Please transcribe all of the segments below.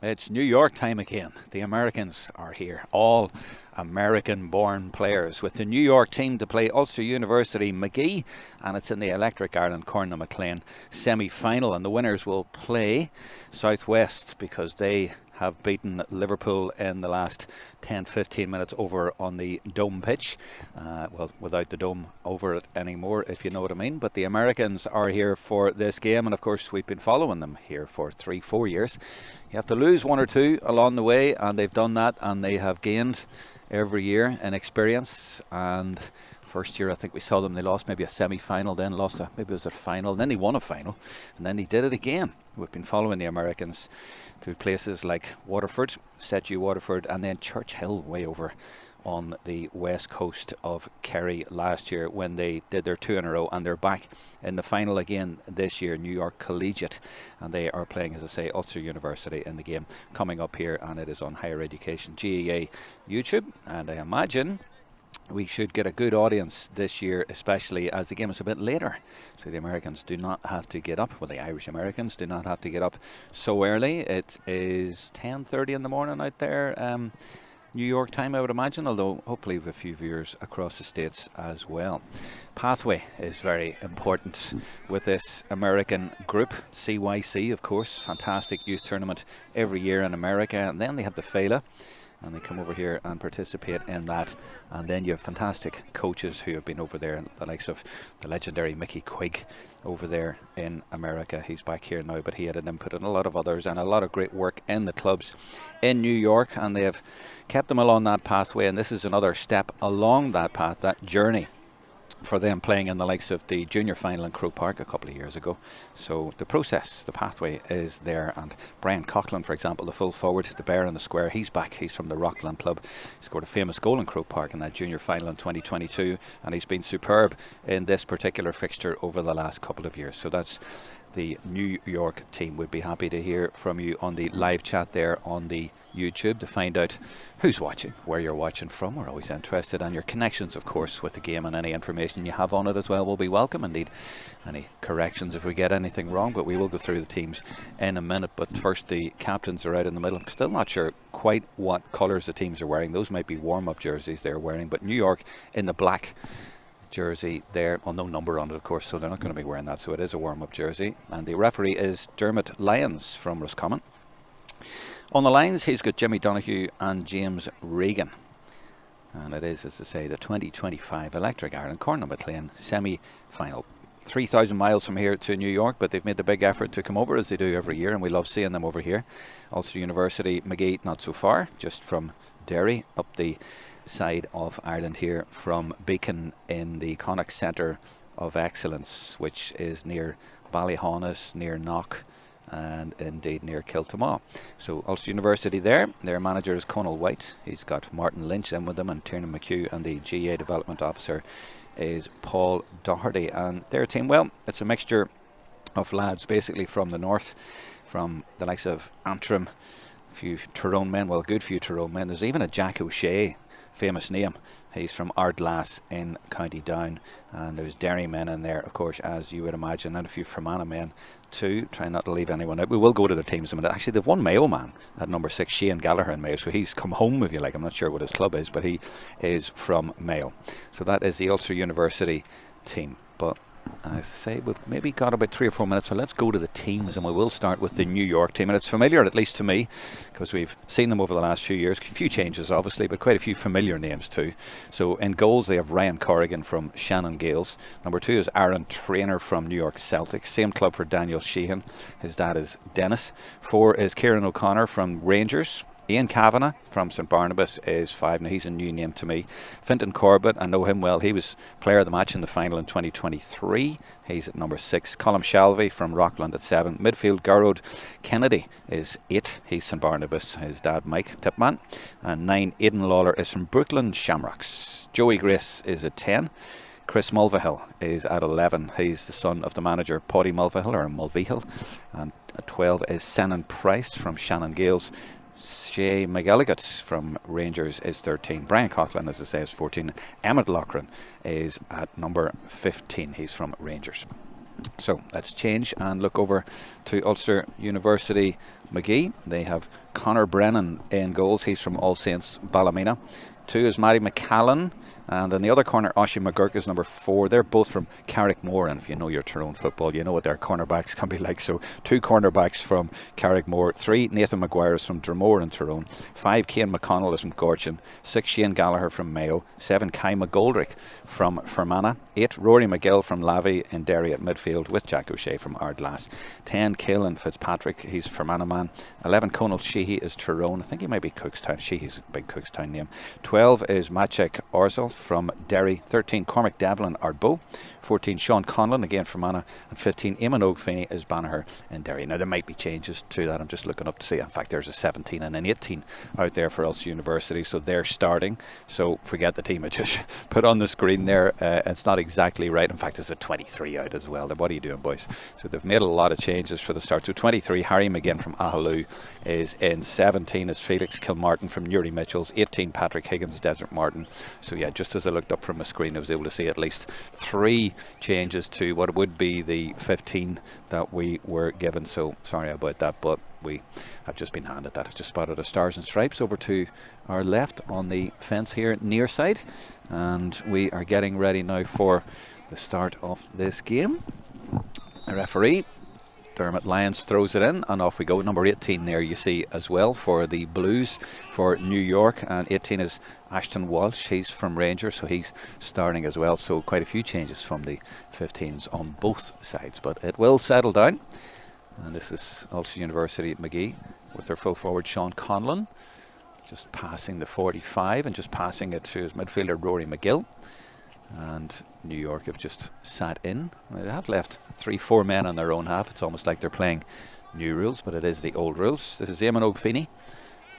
It's New York time again. The Americans are here. All American-born players with the New York team to play Ulster University Magee, and it's in the Electric Ireland Corner MacLeinn semi-final, and the winners will play Southwest because they have beaten Liverpool in the last 10-15 minutes over on the dome pitch. Well, without the dome over it anymore, if you know what I mean. But the Americans are here for this game, and of course we've been following them here for 3-4 years. You have to lose one or two along the way, and they've done that, and they have gained every year in experience. And first year I think we saw them, they lost maybe a semi-final, then lost maybe it was a final, then they won a final, and then they did it again. We've been following the Americans to places like Waterford, Setu Waterford, and then Churchill way over on the west coast of Kerry last year when they did their two in a row, and they're back in the final again this year, New York Collegiate, and they are playing, as I say, Ulster University in the game coming up here, and it is on Higher Education GAA YouTube, and I imagine we should get a good audience this year, especially as the game is a bit later. So the Americans do not have to get up, well, the Irish Americans do not have to get up so early. It is 10:30 in the morning out there, New York time, I would imagine, although hopefully with a few viewers across the States as well. Pathway is very important with this American group. CYC, of course, fantastic youth tournament every year in America, and then they have the Fela, and they come over here and participate in that. And then you have fantastic coaches who have been over there, the likes of the legendary Mickey Quigg over there in America. He's back here now, but he had an input in a lot of others and a lot of great work in the clubs in New York, and they have kept them along that pathway, and this is another step along that path, that journey for them, playing in the likes of the junior final in Croke Park a couple of years ago. So the process, the pathway is there. And Brian Coughlin, for example, the full forward, the bear in the square, he's back. He's from the Rockland club. He scored a famous goal in Croke Park in that junior final in 2022, and he's been superb in this particular fixture over the last couple of years. So that's the New York team. We'd be happy to hear from you on the live chat there on the YouTube to find out who's watching, where you're watching from. We're always interested, and your connections, of course, with the game, and any information you have on it as well will be welcome. Indeed, any corrections if we get anything wrong, but we will go through the teams in a minute. But first, the captains are out in the middle. I'm still not sure quite what colours the teams are wearing. Those might be warm-up jerseys they're wearing, but New York in the black jersey there, well, no number on it, of course, so they're not going to be wearing that, so it is a warm-up jersey. And the referee is Dermot Lyons from Roscommon. On the lines, he's got Jimmy Donoghue and James Regan. And it is, as I say, the 2025 Electric Ireland Corner MacLeinn semi-final. 3,000 miles from here to New York, but they've made the big effort to come over, as they do every year, and we love seeing them over here. Ulster University Magee, not so far, just from Derry, up the side of Ireland here from Beacon in the Connacht Centre of Excellence, which is near Ballyhaunis, near Knock, and indeed near Kiltamagh. So Ulster University there, their manager is Conal White. He's got Martin Lynch in with them, and Tiernan McHugh, and the GA development officer is Paul Doherty. And their team, well, it's a mixture of lads basically from the north, from the likes of Antrim, a few Tyrone men, well, a good few Tyrone men. There's even a Jack O'Shea, famous name. He's from Ardglass in County Down, and there's Derry men in there, of course, as you would imagine, and a few Fermanagh men too. Try not to leave anyone out. We will go to their teams in a minute. Actually, they've one Mayo man at number 6, Shane Gallagher in Mayo, so he's come home, if you like. I'm not sure what his club is, but he is from Mayo. So that is the Ulster University team. But I say we've maybe got about 3 or 4 minutes, so let's go to the teams, and we will start with the New York team. And it's familiar, at least to me, because we've seen them over the last few years. A few changes, obviously, but quite a few familiar names too. So in goals, they have Ryan Corrigan from Shannon Gales. Number 2 is Aaron Traynor from New York Celtic. Same club for Daniel Sheehan. His dad is Dennis. 4 is Kieran O'Connor from Rangers. Ian Kavanagh from St Barnabas is 5. Now he's a new name to me. Fintan Corbett, I know him well. He was player of the match in the final in 2023. He's at number 6. Colm Shalvey from Rockland at 7. Midfield, Garrod Kennedy is 8. He's St Barnabas. His dad, Mike Tipman. And 9, Aidan Lawler is from Brooklyn Shamrocks. Joey Grace is at 10. Chris Mulvihill is at 11. He's the son of the manager, Paddy Mulvihill, or Mulvihill. And at 12 is Senan Price from Shannon Gales. Shea McElligott from Rangers is 13. Brian Coughlin, as I say, is 14. Emmett Loughran is at number 15. He's from Rangers. So let's change and look over to Ulster University Magee. They have Conor Brennan in goals. He's from All Saints Ballymena. 2 is Matty McCallan. And in the other corner, Oisin McGurk is number 4. They're both from Carrickmore, and if you know your Tyrone football, you know what their cornerbacks can be like. So 2 cornerbacks from Carrickmore. 3, Nathan Maguire is from Dromore in Tyrone. 5, Cian McConnell is from Gorchin. 6, Shane Gallagher from Mayo. 7, Kai McGoldrick from Fermanagh. 8, Rory McGill from Lavey in Derry at midfield with Jack O'Shea from Ardglass. 10, Caelan Fitzpatrick, he's Fermanagh man. 11, Conal Sheehy is Tyrone. I think he might be Cookstown. Sheehy's a big Cookstown name. 12 is Maciek Orzol from Derry. 13, Cormac Devlin Ardbo. 14, Sean Conlon, again from Fermanagh. And 15, Eamon O'Feeney is Banagher in Derry. Now there might be changes to that. I'm just looking up to see. In fact, there's a 17 and an 18 out there for Ulster University, so they're starting. So forget the team I just put on the screen there. It's not exactly right. In fact, there's a 23 out as well. Then what are you doing, boys? So they've made a lot of changes for the start. So 23, Harry McGinn from Ahalou is in. 17 is Felix Kilmartin from Newry Mitchells. 18, Patrick Higgins, Desert Martin. So yeah, just as I looked up from my screen, I was able to see at least 3 changes to what would be the 15 that we were given. So sorry about that, but we have just been handed that. I've just spotted a Stars and Stripes over to our left on the fence here near side, and we are getting ready now for the start of this game. The referee Dermot Lyons throws it in, and off we go. Number 18 there you see as well for the Blues for New York, and 18 is Ashton Walsh. He's from Rangers, so he's starting as well. So quite a few changes from the 15s on both sides, but it will settle down. And this is Ulster University at Magee with their full forward Sean Conlon, just passing the 45 and just passing it to his midfielder Rory McGill. And New York have just sat in. They have left 3-4 men on their own half. It's almost like they're playing new rules, but it is the old rules. This is Eamon O'Feeney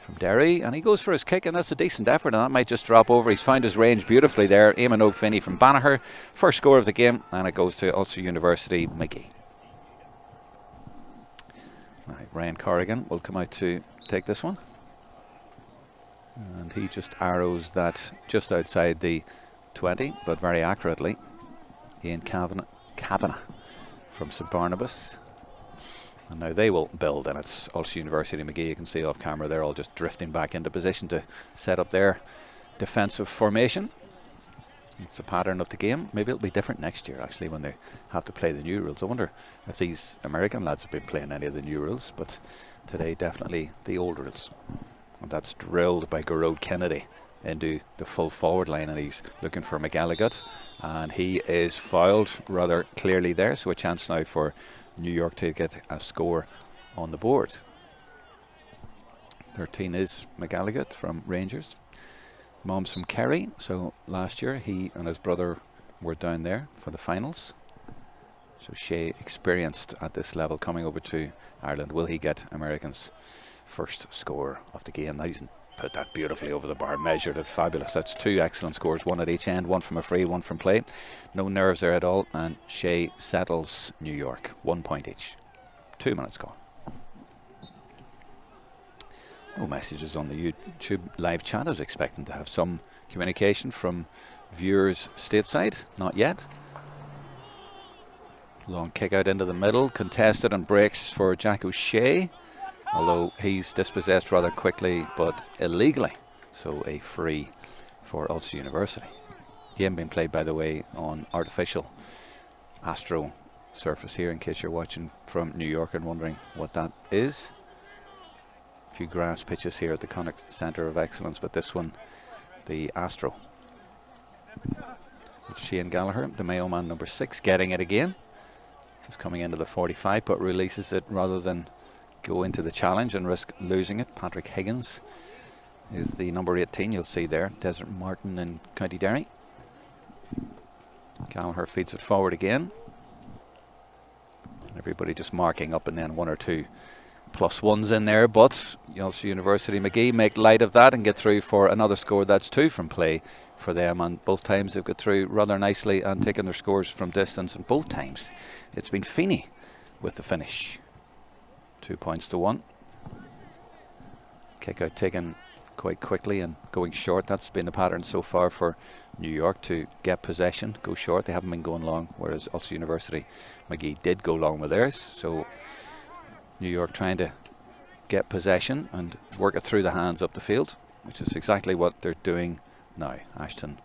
from Derry, and he goes for his kick, and that's a decent effort, and that might just drop over. He's found his range beautifully there. Eamon O'Feeney from Banagher, first score of the game, and it goes to Ulster University Magee. Right, Ryan Corrigan will come out to take this one, and he just arrows that just outside the 20, but very accurately. Ian Kavanagh from St Barnabas, and now they will build, and it's Ulster University Magee. You can see off camera they're all just drifting back into position to set up their defensive formation. It's a pattern of the game. Maybe it'll be different next year actually when they have to play the new rules. I wonder if these American lads have been playing any of the new rules, but today definitely the old rules. And that's drilled by Garrod Kennedy into the full forward line, and he's looking for McGalligut, and he is fouled rather clearly there. So a chance now for New York to get a score on the board. 13 is McGalligut from Rangers. Mom's from Kerry, so last year he and his brother were down there for the finals. So Shea experienced at this level coming over to Ireland. Will he get Americans' first score of the game? Now he's put that beautifully over the bar, measured it, fabulous. That's 2 excellent scores, 1 at each end, 1 from a free, 1 from play. No nerves there at all, and Shea settles New York, 1 point each. 2 minutes gone. No messages on the YouTube live chat. I was expecting to have some communication from viewers stateside, not yet. Long kick out into the middle, contested and breaks for Jack O'Shea, although he's dispossessed rather quickly but illegally. So a free for Ulster University. Game being played, by the way, on artificial Astro surface here, in case you're watching from New York and wondering what that is. A few grass pitches here at the Connacht Centre of Excellence, but this one, the Astro. It's Shane Gallagher, the Mayo man, number 6, getting it again. Just coming into the 45, but releases it rather than go into the challenge and risk losing it. Patrick Higgins is the number 18, you'll see there. Desert Martin in County Derry. Gallagher feeds it forward again. Everybody just marking up, and then 1 or 2 +1s in there, but Ulster University Magee make light of that and get through for another score. That's 2 from play for them, and both times they've got through rather nicely and taken their scores from distance, and both times it's been Feeney with the finish. 2 points to 1. Kick out taken quite quickly and going short. That's been the pattern so far for New York to get possession, go short. They haven't been going long, whereas Ulster University Magee did go long with theirs. So New York trying to get possession and work it through the hands up the field, which is exactly what they're doing now. Ashton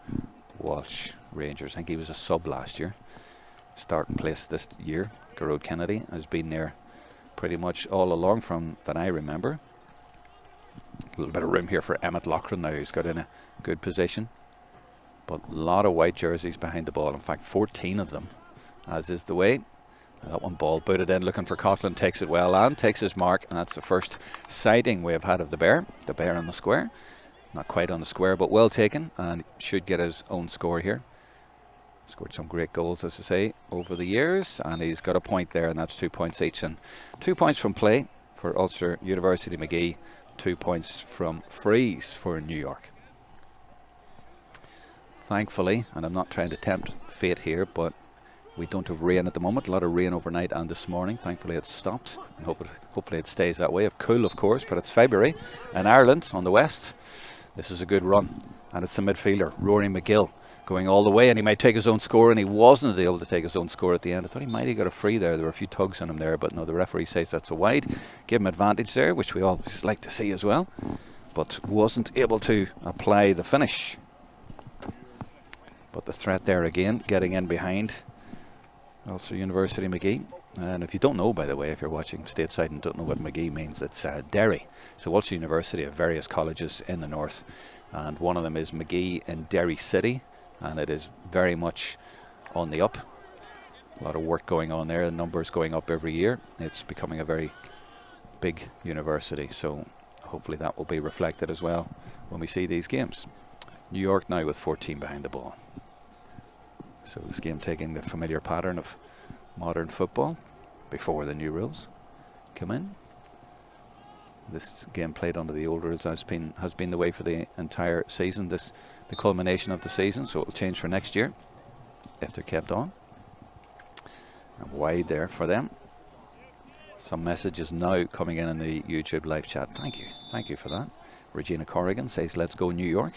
Walsh, Rangers. I think he was a sub last year. Starting place this year. Garrod Kennedy has been there pretty much all along from that I remember. A little bit of room here for Emmett Loughran now, who's got in a good position. But a lot of white jerseys behind the ball. In fact, 14 of them, as is the way. That one ball booted in, looking for Coughlin, takes it well and takes his mark. And that's the first sighting we have had of the bear on the square. Not quite on the square, but well taken, and should get his own score here. Scored some great goals, as I say, over the years, and he's got a point there, and that's 2 points each. And 2 points from play for Ulster University Magee, 2 points from frees for New York. Thankfully, and I'm not trying to tempt fate here, but we don't have rain at the moment. A lot of rain overnight and this morning. Thankfully it's stopped, and hopefully it stays that way. Cool, of course, but it's February in Ireland on the west. This is a good run, and it's the midfielder, Rory McGill, going all the way, and he might take his own score, and he wasn't able to take his own score at the end. I thought he might have got a free there. There were a few tugs on him there, but no, the referee says that's a wide. Give him advantage there, which we always like to see as well, but wasn't able to apply the finish. But the threat there again, getting in behind Ulster University Magee. And if you don't know, by the way, if you're watching stateside and don't know what Magee means, it's Derry. So Ulster University have various colleges in the north, and one of them is Magee in Derry City, and it is very much on the up. A lot of work going on there, the numbers going up every year. It's becoming a very big university, so hopefully that will be reflected as well when we see these games. New York now with 14 behind the ball. So this game taking the familiar pattern of modern football before the new rules come in. This game played under the old rules has been the way for the entire season. The culmination of the season, so it will change for next year if they're kept on. And wide there for them. Some messages now coming in the YouTube live chat. Thank you for that. Regina Corrigan says, "Let's go New York."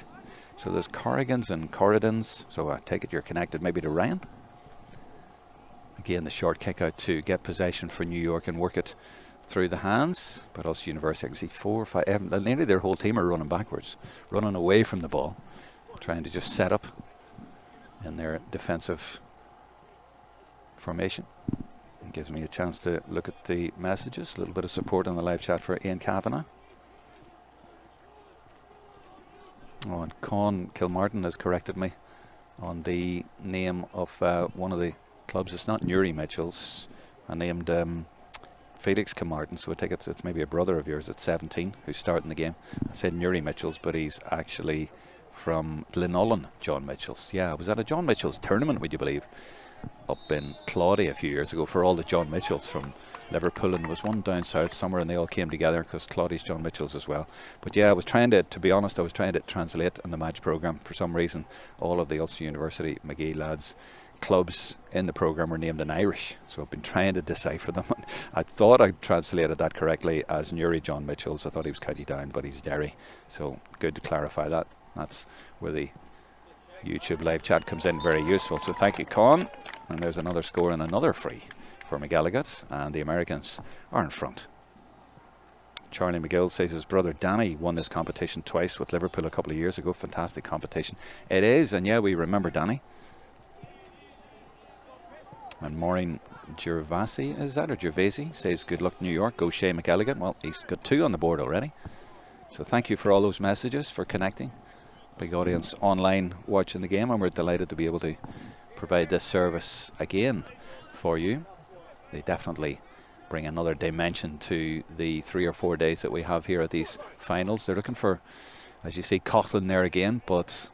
So there's Corrigans and Corridans. So I take it you're connected maybe to Ryan. Again, the short kick out to get possession for New York and work it through the hands. But also University, I can see 4 or 5. Nearly their whole team are running backwards, running away from the ball, trying to just set up in their defensive formation. It gives me a chance to look at the messages. A little bit of support on the live chat for Ian Kavanagh. Oh, and Con Kilmartin has corrected me on the name of one of the clubs. It's not Newry Mitchells. I named Felix Kilmartin, so I take it's maybe a brother of yours at 17 who's starting the game. I said Newry Mitchells, but he's actually from Glenullen, John Mitchells. Yeah, I was at a John Mitchells tournament, would you believe, up in Claudy a few years ago for all the John Mitchells from Liverpool, and there was one down south somewhere, and they all came together because Claudy's John Mitchells as well. But yeah, I was trying to be honest, I was trying to translate in the match programme. For some reason, all of the Ulster University Magee lads clubs in the programme were named in Irish, so I've been trying to decipher them. I thought I translated that correctly as Newry John Mitchells. I thought he was County Down, but he's Derry, so good to clarify that. That's where the YouTube live chat comes in, very useful. So thank you, Con. And there's another score and another free for McGilligan, and the Americans are in front. Charlie McGill says his brother Danny won this competition twice with Liverpool a couple of years ago. Fantastic competition. It is, and yeah, we remember Danny. And Maureen Gervasi, is that, or Gervasi, says good luck New York, go Shea McGilligan. Well, he's got 2 on the board already. So thank you for all those messages, for connecting. Big audience online watching the game, and we're delighted to be able to provide this service again for you. They definitely bring another dimension to the 3 or 4 days that we have here at these finals. They're looking for, as you see, Coughlin there again, but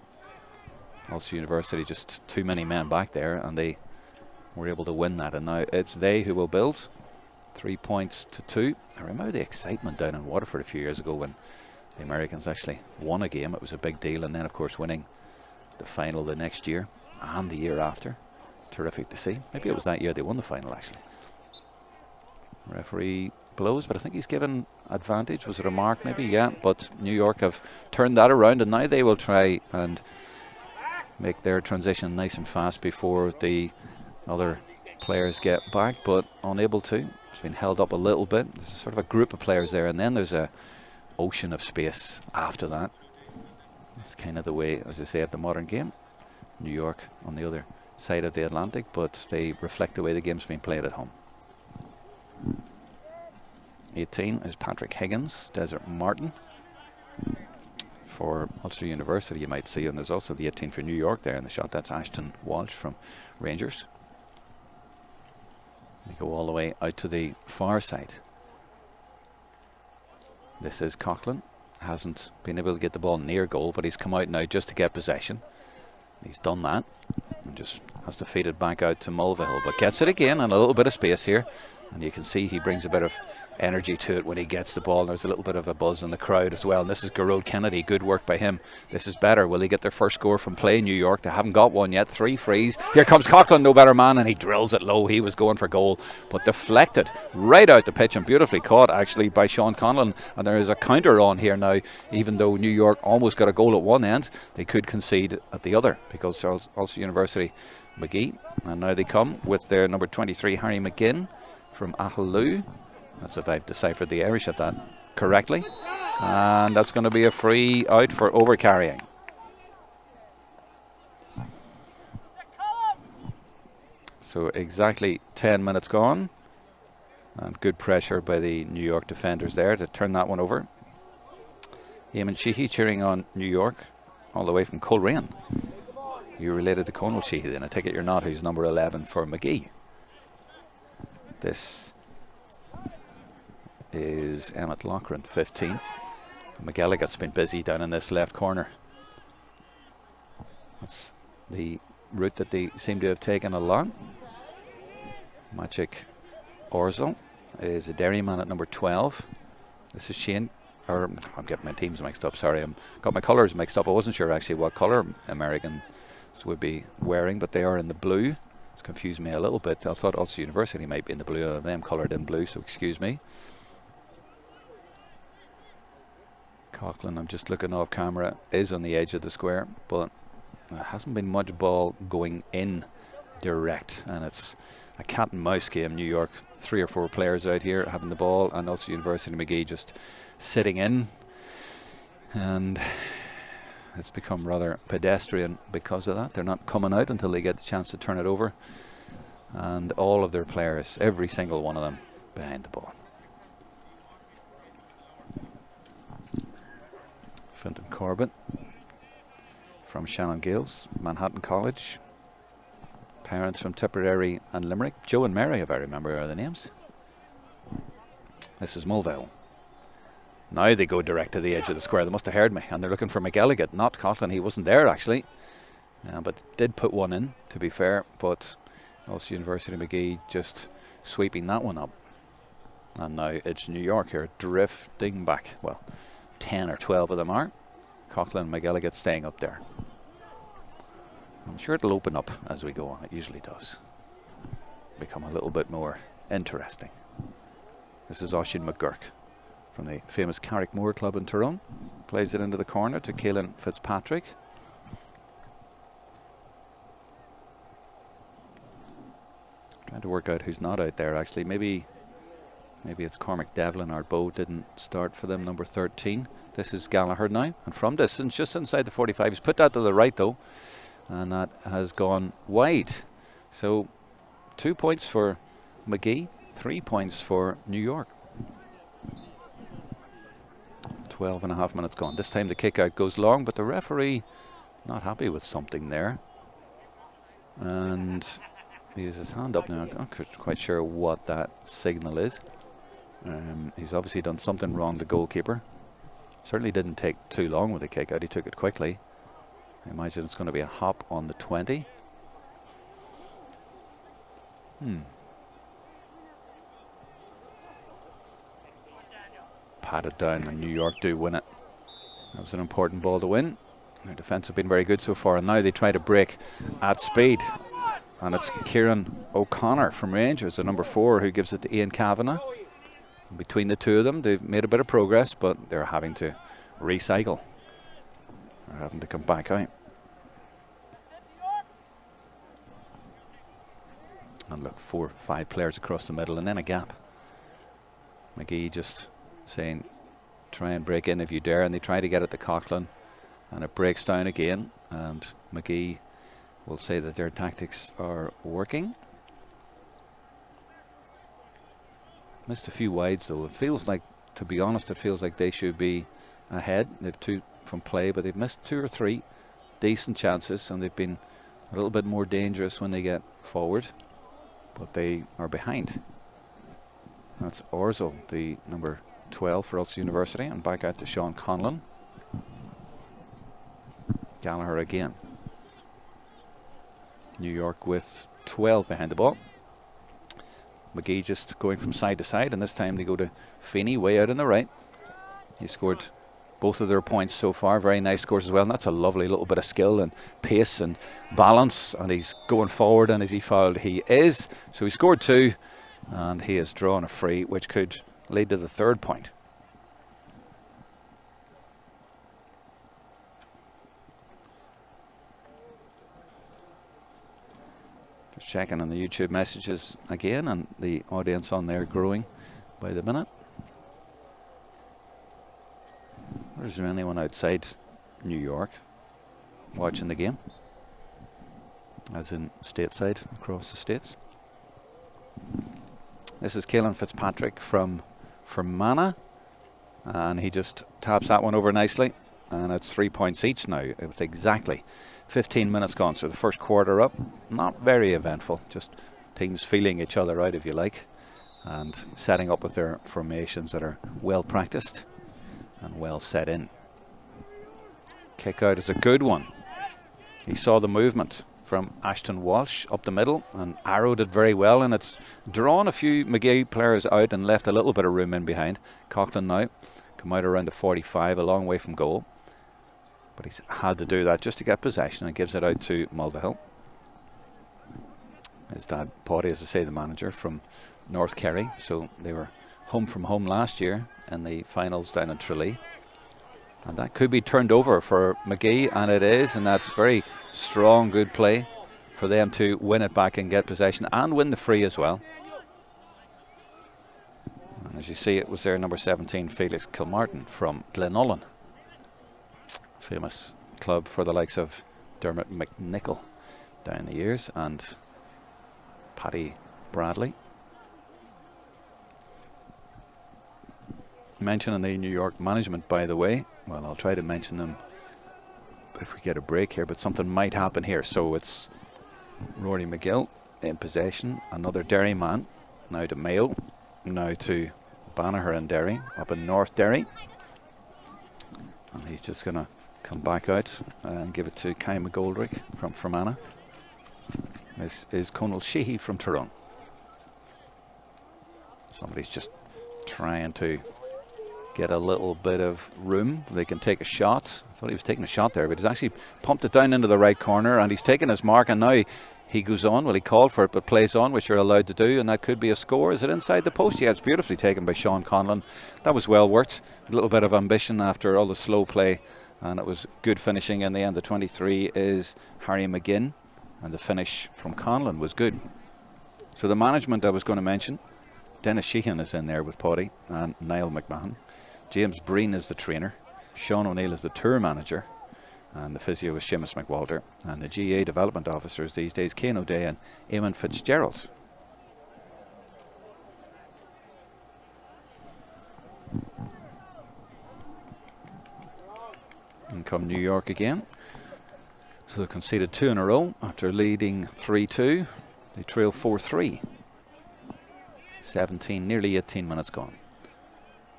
Ulster University just too many men back there, and they were able to win that, and now it's they who will build. 3 points to 2. I remember the excitement down in Waterford a few years ago when the Americans actually won a game. It was a big deal, and then of course winning the final the next year and the year after. Terrific to see. Maybe it was that year they won the final actually. Referee blows, but I think he's given advantage. Was it a mark maybe? Yeah, but New York have turned that around, and now they will try and make their transition nice and fast before the other players get back, but unable to. It's been held up a little bit. There's sort of a group of players there, and then there's a ocean of space after that. It's kind of the way, as I say, of the modern game. New York on the other side of the Atlantic, but they reflect the way the game's been played at home. 18 is Patrick Higgins, Desert Martin. For Ulster University, you might see, and there's also the 18 for New York there in the shot. That's Ashton Walsh from Rangers. They go all the way out to the far side. This is Coughlan. Hasn't been able to get the ball near goal, but he's come out now just to get possession. He's done that and just has to feed it back out to Mulvihill, but gets it again and a little bit of space here. And you can see he brings a bit of energy to it when he gets the ball. And there's a little bit of a buzz in the crowd as well. And this is Garrod Kennedy. Good work by him. This is better. Will he get their first score from play in New York? They haven't got one yet. 3 frees. Here comes Coughlan, no better man, and he drills it low. He was going for goal, but deflected right out the pitch and beautifully caught actually by Sean Conlon. And there is a counter on here now. Even though New York almost got a goal at one end, they could concede at the other because Ulster University Magee. And now they come with their number 23 Harry McGinn from Ahalou. That's if I've deciphered the Irish at that correctly. And that's going to be a free out for overcarrying. So exactly 10 minutes gone. And good pressure by the New York defenders there to turn that one over. Eamon Sheehy cheering on New York all the way from Coleraine. You related to Conal Sheehy then? I take it you're not, who's number 11 for Magee. This is Emmett Loughran, 15. McElligot's been busy down in this left corner. That's the route that they seem to have taken along. Magic Orzel is a Derryman at number 12. This is Shane, or I'm getting my teams mixed up, sorry. I've got my colours mixed up. I wasn't sure actually what colour Americans would be wearing, but they are in the blue. It's confused me a little bit. I thought Ulster University might be in the blue, them coloured in blue, so excuse me. Coughlan, I'm just looking off camera, is on the edge of the square, but there hasn't been much ball going in direct, and it's a cat and mouse game. New York, 3 or 4 players out here having the ball, and Ulster University Magee just sitting in, and it's become rather pedestrian because of that. They're not coming out until they get the chance to turn it over, and all of their players, every single one of them, behind the ball. Fintan Corbett from Shannon Gales, Manhattan College. Parents from Tipperary and Limerick. Joe and Mary, if I remember, are the names. This is Mulvihill. Now they go direct to the edge of the square. They must have heard me, and they're looking for McElligott, not Coughlan. He wasn't there actually, but did put one in, to be fair. But Ulster University Magee just sweeping that one up. And now it's New York here drifting back. Well, 10 or 12 of them are. Coughlan and McElligott staying up there. I'm sure it'll open up as we go on. It usually does. Become a little bit more interesting. This is Oisin McGurk from the famous Carrickmore Club in Tyrone. Plays it into the corner to Caelan Fitzpatrick. Trying to work out who's not out there actually. Maybe it's Cormac Devlin. Arbroath didn't start for them, number 13. This is Gallagher now, and from distance, just inside the 45. He's put that to the right though, and that has gone wide. So 2 points for Magee, 3 points for New York. 12.5 minutes gone. This time the kick out goes long, but the referee not happy with something there, and he has his hand up now. I'm not quite sure what that signal is. He's obviously done something wrong, the goalkeeper. Certainly didn't take too long with the kick out. He took it quickly. I imagine it's going to be a hop on the 20. Patted down, and New York do win it. That was an important ball to win. Their defence have been very good so far, and now they try to break at speed. And it's Kieran O'Connor from Rangers, the number 4, who gives it to Ian Kavanagh. Between the two of them, they've made a bit of progress, but they're having to recycle. They're having to come back out. And look, 4 or 5 players across the middle and then a gap. Magee just saying, try and break in if you dare, and they try to get it to Coughlin, and it breaks down again, and Magee will say that their tactics are working. Missed a few wides though. It feels like, to be honest, it feels like they should be ahead. They've 2 from play, but they've missed 2 or 3 decent chances, and they've been a little bit more dangerous when they get forward, but they are behind. That's Orzel, the number 12 for Ulster University, and back out to Sean Conlon. Gallagher again. New York with 12 behind the ball. Magee just going from side to side, and this time they go to Feeney way out on the right. He scored both of their points so far. Very nice scores as well, and that's a lovely little bit of skill and pace and balance, and he's going forward, and is he fouled? He is. So he scored 2, and he has drawn a free which could lead to the 3rd point. Just checking on the YouTube messages again, and the audience on there growing by the minute. Is there anyone outside New York watching the game, as in stateside across the states? This is Caelan Fitzpatrick from Fermanagh, and he just taps that one over nicely, and it's 3 points each now with exactly 15 minutes gone. So the first quarter up, not very eventful, just teams feeling each other out, if you like, and setting up with their formations that are well practiced and well set in. Kick out is a good one. He saw the movement from Ashton Walsh up the middle and arrowed it very well, and it's drawn a few Magee players out and left a little bit of room in behind. Coughlin now come out around the 45, a long way from goal, but he's had to do that just to get possession, and gives it out to Mulvihill. His dad Paddy, as I say, the manager from North Kerry, so they were home from home last year in the finals down in Tralee. And that could be turned over for Magee, and it is, and that's very strong, good play for them to win it back and get possession and win the free as well. And as you see, it was their number 17, Felix Kilmartin from Glenullen. Famous club for the likes of Dermot McNichol down the years, and Paddy Bradley. Mentioning the New York management, by the way, well, I'll try to mention them if we get a break here, but something might happen here. So it's Rory McGill in possession, another Derry man, now to Mayo, now to Banagher and Derry, up in North Derry, and he's just going to come back out and give it to Kai McGoldrick from Fermanagh. This is Conal Sheehy from Tyrone. Somebody's just trying to get a little bit of room. They can take a shot. I thought he was taking a shot there, but he's actually pumped it down into the right corner, and he's taken his mark, and now he goes on. Well, he called for it, but plays on, which you're allowed to do, and that could be a score. Is it inside the post? Yeah, it's beautifully taken by Sean Conlon. That was well worked. A little bit of ambition after all the slow play, and it was good finishing in the end. The 23 is Harry McGinn, and the finish from Conlon was good. So the management I was going to mention, Dennis Sheehan is in there with Paddy and Niall McMahon. James Breen is the trainer. Sean O'Neill is the tour manager. And the physio is Seamus McWalter. And the GAA development officers these days, Cian O'Day and Eamon Fitzgerald. And come New York again. So they conceded 2 in a row after leading 3-2. They trail 4-3. 17, nearly 18 minutes gone.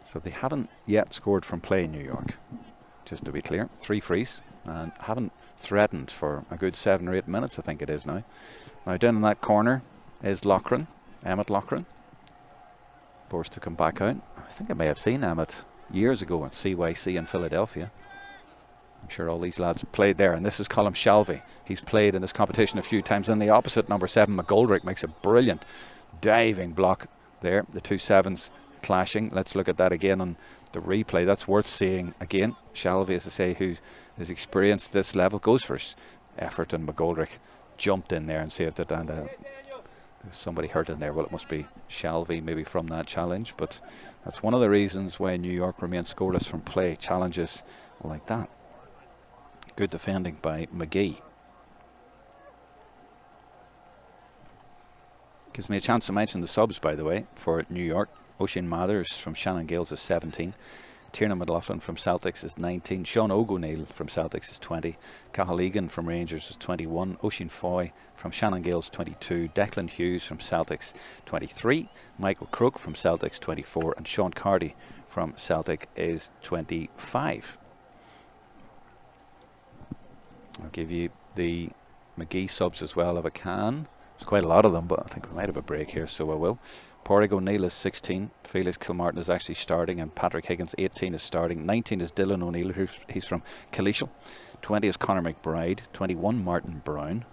So they haven't yet scored from play in New York, just to be clear. 3 frees, and haven't threatened for a good 7 or 8 minutes, I think it is now. Now down in that corner is Loughran, Emmett Loughran. Forced to come back out. I think I may have seen Emmett years ago at CYC in Philadelphia. I'm sure all these lads played there. And this is Colm Shalvey. He's played in this competition a few times. And the opposite, number 7, McGoldrick, makes a brilliant diving block there. The 2 sevens clashing. Let's look at that again on the replay. That's worth seeing again. Shalvey, as I say, who is experienced at this level, goes for his effort, and McGoldrick jumped in there and saved it. And the There's somebody hurt in there. Well, it must be Shelby maybe from that challenge, but that's one of the reasons why New York remains scoreless from play. Challenges like that. Good defending by Magee. Gives me a chance to mention the subs, by the way, for New York. Oisin Mathers from Shannon Gales is 17. Tiernan McLaughlin from Celtics is 19. Sean O'Neil from Celtics is 20. Cathal Egan from Rangers is 21. Oisin Foy from Shannon Gales 22. Declan Hughes from Celtics 23. Michael Crook from Celtics 24. And Sean Cardy from Celtic is 25. I'll give you the Magee subs as well if I can. There's quite a lot of them, but I think we might have a break here, so I will. Pádraig O'Neill is 16. Felix Kilmartin is actually starting, and Patrick Higgins 18 is starting. 19 is Dylan O'Neill, he's from Killishall. 20 is Conor McBride. 21 Martin Brown.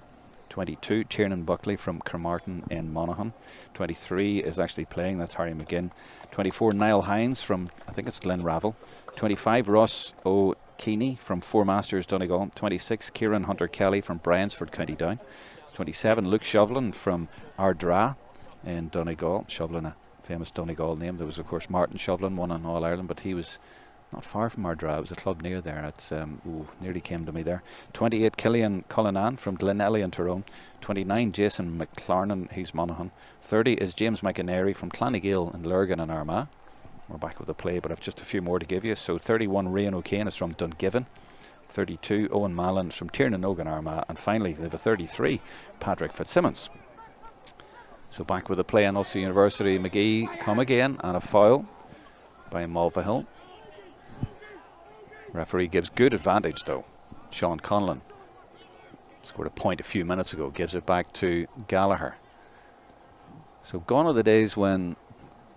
22 Tiernan Buckley from Carmarthen in Monaghan. 23 is actually playing, that's Harry McGinn. 24 Niall Hines from, I think it's Glen Ravel. 25 Ross O'Kearney from Four Masters Donegal. 26 Kieran Hunter Kelly from Bryansford County Down. 27 Luke Shovlin from Ardra in Donegal. Shovlin, a famous Donegal name. There was of course Martin Shovlin, won in All Ireland, but he was not far from Ardra. It was a club near there. It's nearly came to me there. 28 Killian Cullinan from Glenelly in Tyrone. 29 Jason McLarnon, he's Monaghan. 30 is James McInerney from Clonagale in Lurgan and Armagh. We're back with the play, but I've just a few more to give you. So 31 Rian O'Kane is from Dungiven. 32 Owen Mallon from Tiernan Ogan Armagh, and finally they have a 33 Patrick Fitzsimmons. So back with the play in Ulster University. Magee come again, and a foul by Mulvihill. Referee gives good advantage though. Sean Conlon scored a point a few minutes ago, gives it back to Gallagher. So gone are the days when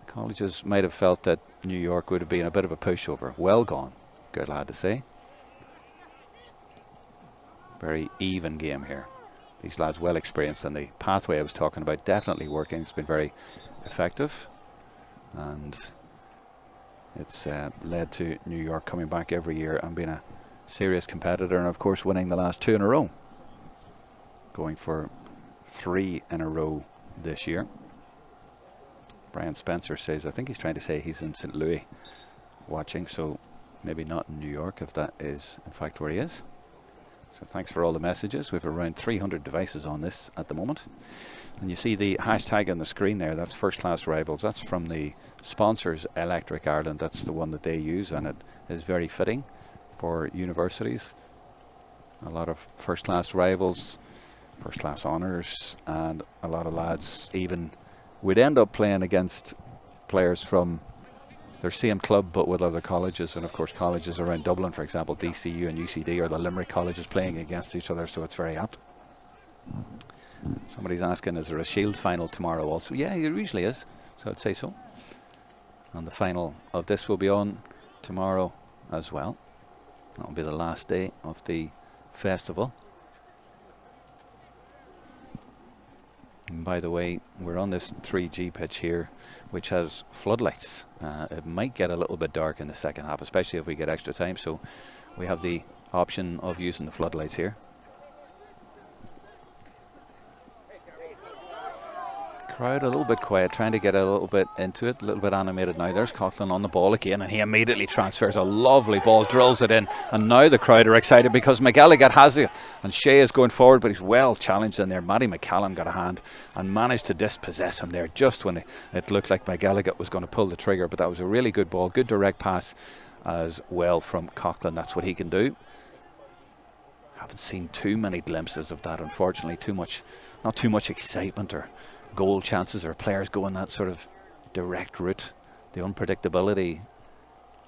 colleges might have felt that New York would have been a bit of a pushover. Well gone, good lad to say. Very even game here. These lads well experienced, and the pathway I was talking about definitely working. It's been very effective, and it's led to New York coming back every year and being a serious competitor, and of course winning the last 2 in a row, going for 3 in a row this year. Brian Spencer says, I think he's trying to say he's in St. Louis watching, so maybe not in New York if that is in fact where he is. So thanks for all the messages. We have around 300 devices on this at the moment. And you see the hashtag on the screen there, that's First Class Rivals. That's from the sponsors, Electric Ireland. That's the one that they use, and it is very fitting for universities. A lot of first class rivals, first class honours, and a lot of lads even would end up playing against players from their same club but with other colleges, and of course colleges around Dublin, for example DCU and UCD, or the Limerick colleges playing against each other, so it's very apt. Somebody's asking, is there a Shield final tomorrow also? Yeah, there usually is, so I'd say so. And the final of this will be on tomorrow as well. That will be the last day of the festival. And by the way, we're on this 3G pitch here, which has floodlights. It might get a little bit dark in the second half, especially if we get extra time, so we have the option of using the floodlights here. Crowd a little bit quiet, trying to get a little bit into it, a little bit animated now. There's Coughlin on the ball again, and he immediately transfers a lovely ball, drills it in, and now the crowd are excited because McElligott has it, and Shea is going forward, but he's well challenged in there. Matty McCallum got a hand and managed to dispossess him there just when it looked like McElligott was going to pull the trigger, but that was a really good ball, good direct pass as well from Coughlin. That's what he can do. Haven't seen too many glimpses of that, unfortunately. Not too much excitement or goal chances or players going that sort of direct route. The unpredictability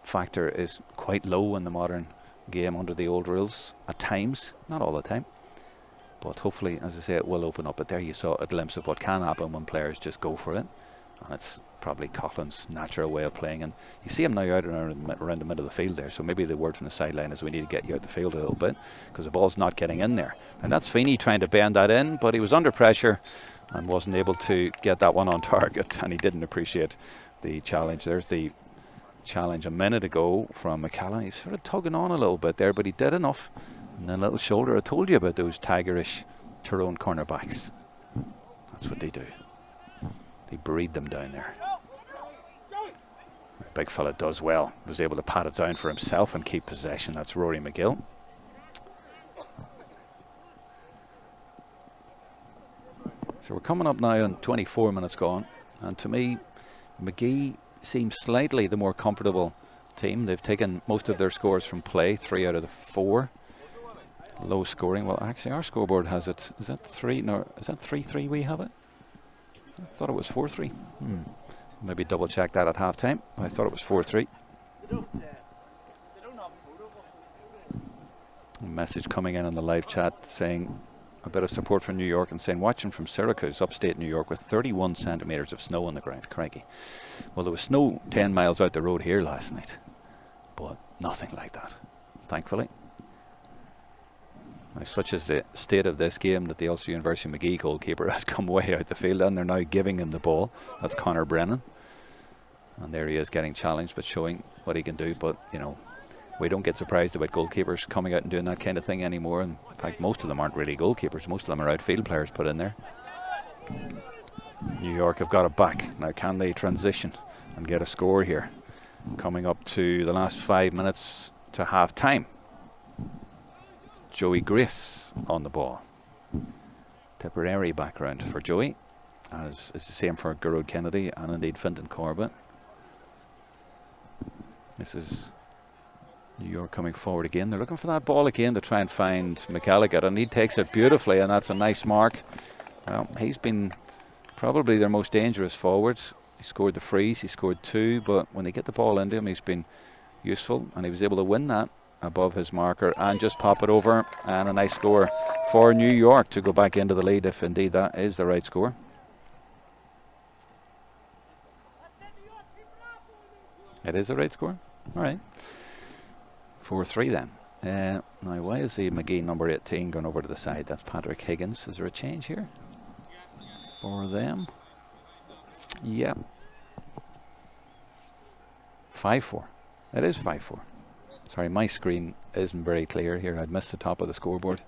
factor is quite low in the modern game under the old rules at times, not all the time, but hopefully, as I say, it will open up. But there you saw a glimpse of what can happen when players just go for it, and it's probably Coughlin's natural way of playing, and you see him now out around the middle of the field there, so maybe the word from the sideline is we need to get you out the field a little bit because the ball's not getting in there, and that's Feeney trying to bend that in, but he was under pressure and wasn't able to get that one on target, and he didn't appreciate the challenge. There's the challenge a minute ago from McCallum. He's sort of tugging on a little bit there, but he did enough. And then a little shoulder. I told you about those tigerish Tyrone cornerbacks. That's what they do. They breed them down there. Big fella does well. Was able to pat it down for himself and keep possession. That's Rory McGill. So we're coming up now on 24 minutes gone. And to me, Magee seems slightly the more comfortable team. They've taken most of their scores from play, 3 out of the 4. Low scoring. Well, actually, our scoreboard has it. Is that 3? No, is that 3-3 we have it? I thought it was 4-3. Maybe double check that at half time. I thought it was 4-3. A message coming in on the live chat saying a bit of support from New York and saying watching from Syracuse, upstate New York, with 31 centimetres of snow on the ground. Crikey. Well, there was snow 10 miles out the road here last night, but nothing like that, thankfully. Now, such is the state of this game that the Ulster University Magee goalkeeper has come way out the field, and they're now giving him the ball. That's Conor Brennan. And there he is getting challenged, but showing what he can do. But, you know, we don't get surprised about goalkeepers coming out and doing that kind of thing anymore. And in fact, most of them aren't really goalkeepers. Most of them are outfield players put in there. New York have got it back. Now, can they transition and get a score here? Coming up to the last 5 minutes to half time. Joey Grace on the ball. Tipperary background for Joey, as is the same for Gerard Kennedy and indeed Fintan Corbett. This is New York coming forward again. They're looking for that ball again to try and find McElligott, and he takes it beautifully, and that's a nice mark. Well, he's been probably their most dangerous forward. He scored the freeze, he scored 2, but when they get the ball into him, he's been useful, and he was able to win that above his marker and just pop it over, and a nice score for New York to go back into the lead, if indeed that is the right score. It is the right score? Alright. 4-3 then. Now, why is the Magee number 18 gone over to the side? That's Patrick Higgins. Is there a change here for them? Yeah. 5-4. It is 5-4. Sorry, my screen isn't very clear here. I'd missed the top of the scoreboard.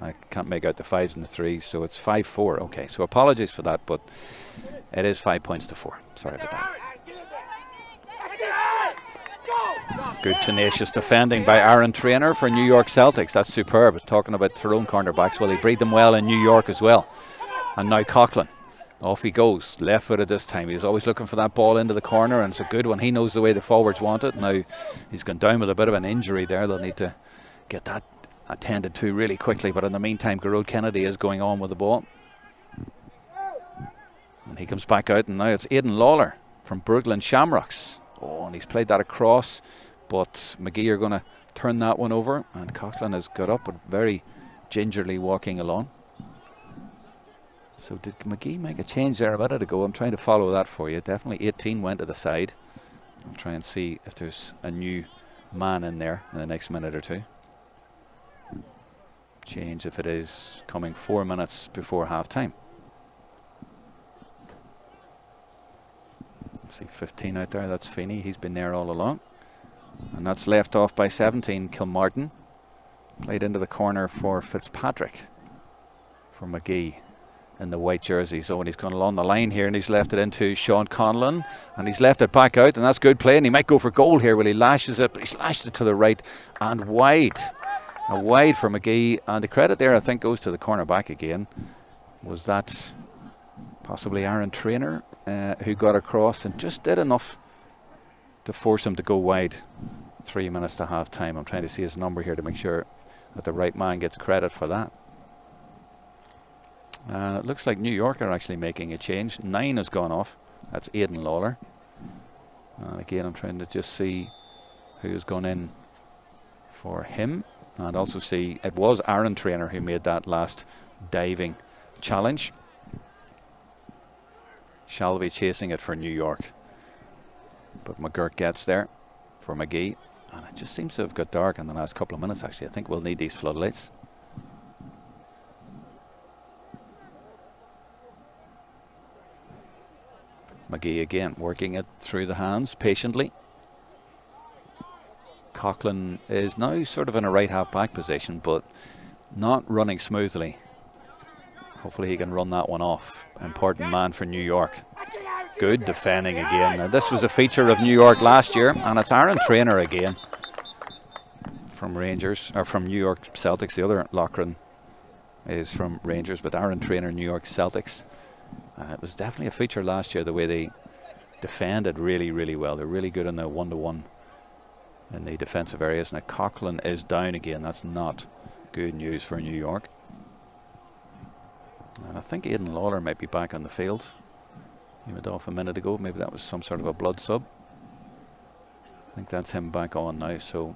I can't make out the 5s and the 3s, so it's 5-4. Okay, so apologies for that, but it is 5 points to 4. Sorry about that. Good tenacious defending by Aaron Traynor for New York Celtics. That's superb. Talking about Tyrone cornerbacks, well, they breed them well in New York as well. And now Coughlin. Off he goes, left footed this time. He's always looking for that ball into the corner, and it's a good one. He knows the way the forwards want it. Now he's gone down with a bit of an injury there. They'll need to get that attended to really quickly. But in the meantime, Gerard Kennedy is going on with the ball. And he comes back out, and now it's Aidan Lawler from Brooklyn Shamrocks. Oh, and he's played that across, but Magee are going to turn that one over. And Coughlin has got up, but very gingerly walking along. So did Magee make a change there a minute ago? I'm trying to follow that for you. Definitely 18 went to the side. I'll try and see if there's a new man in there in the next minute or two. Change if it is coming 4 minutes before half time. See 15 out there, that's Feeney. He's been there all along. And that's left off by 17, Kilmartin. Played into the corner for Fitzpatrick for Magee in the white jersey. So when he's gone along the line here, and he's left it into Sean Conlon, and he's left it back out, and that's good play, and he might go for goal here. Well, he lashes it, but he's lashed it to the right and wide. A wide for Magee, and the credit there I think goes to the cornerback again. Was that possibly Aaron Traynor who got across and just did enough to force him to go wide. 3 minutes to half time. I'm trying to see his number here to make sure that the right man gets credit for that. It looks like New York are actually making a change. 9 has gone off. That's Aidan Lawler. Again, I'm trying to just see who's gone in for him, and also see it was Aaron Traynor who made that last diving challenge. Shalvey chasing it for New York, but McGurk gets there for Magee, and it just seems to have got dark in the last couple of minutes. Actually, I think we'll need these floodlights. Magee again working it through the hands patiently. Coughlin is now sort of in a right half back position, but not running smoothly. Hopefully he can run that one off. Important man for New York. Good defending again. Now, this was a feature of New York last year, and it's Aaron Traynor again from Rangers, or from New York Celtics. The other Loughran is from Rangers, but Aaron Traynor, New York Celtics. It was definitely a feature last year, the way they defended really, really well. They're really good in the one-to-one in the defensive areas. Now Coughlin is down again. That's not good news for New York. And I think Aidan Lawler might be back on the field. He went off a minute ago. Maybe that was some sort of a blood sub. I think that's him back on now. So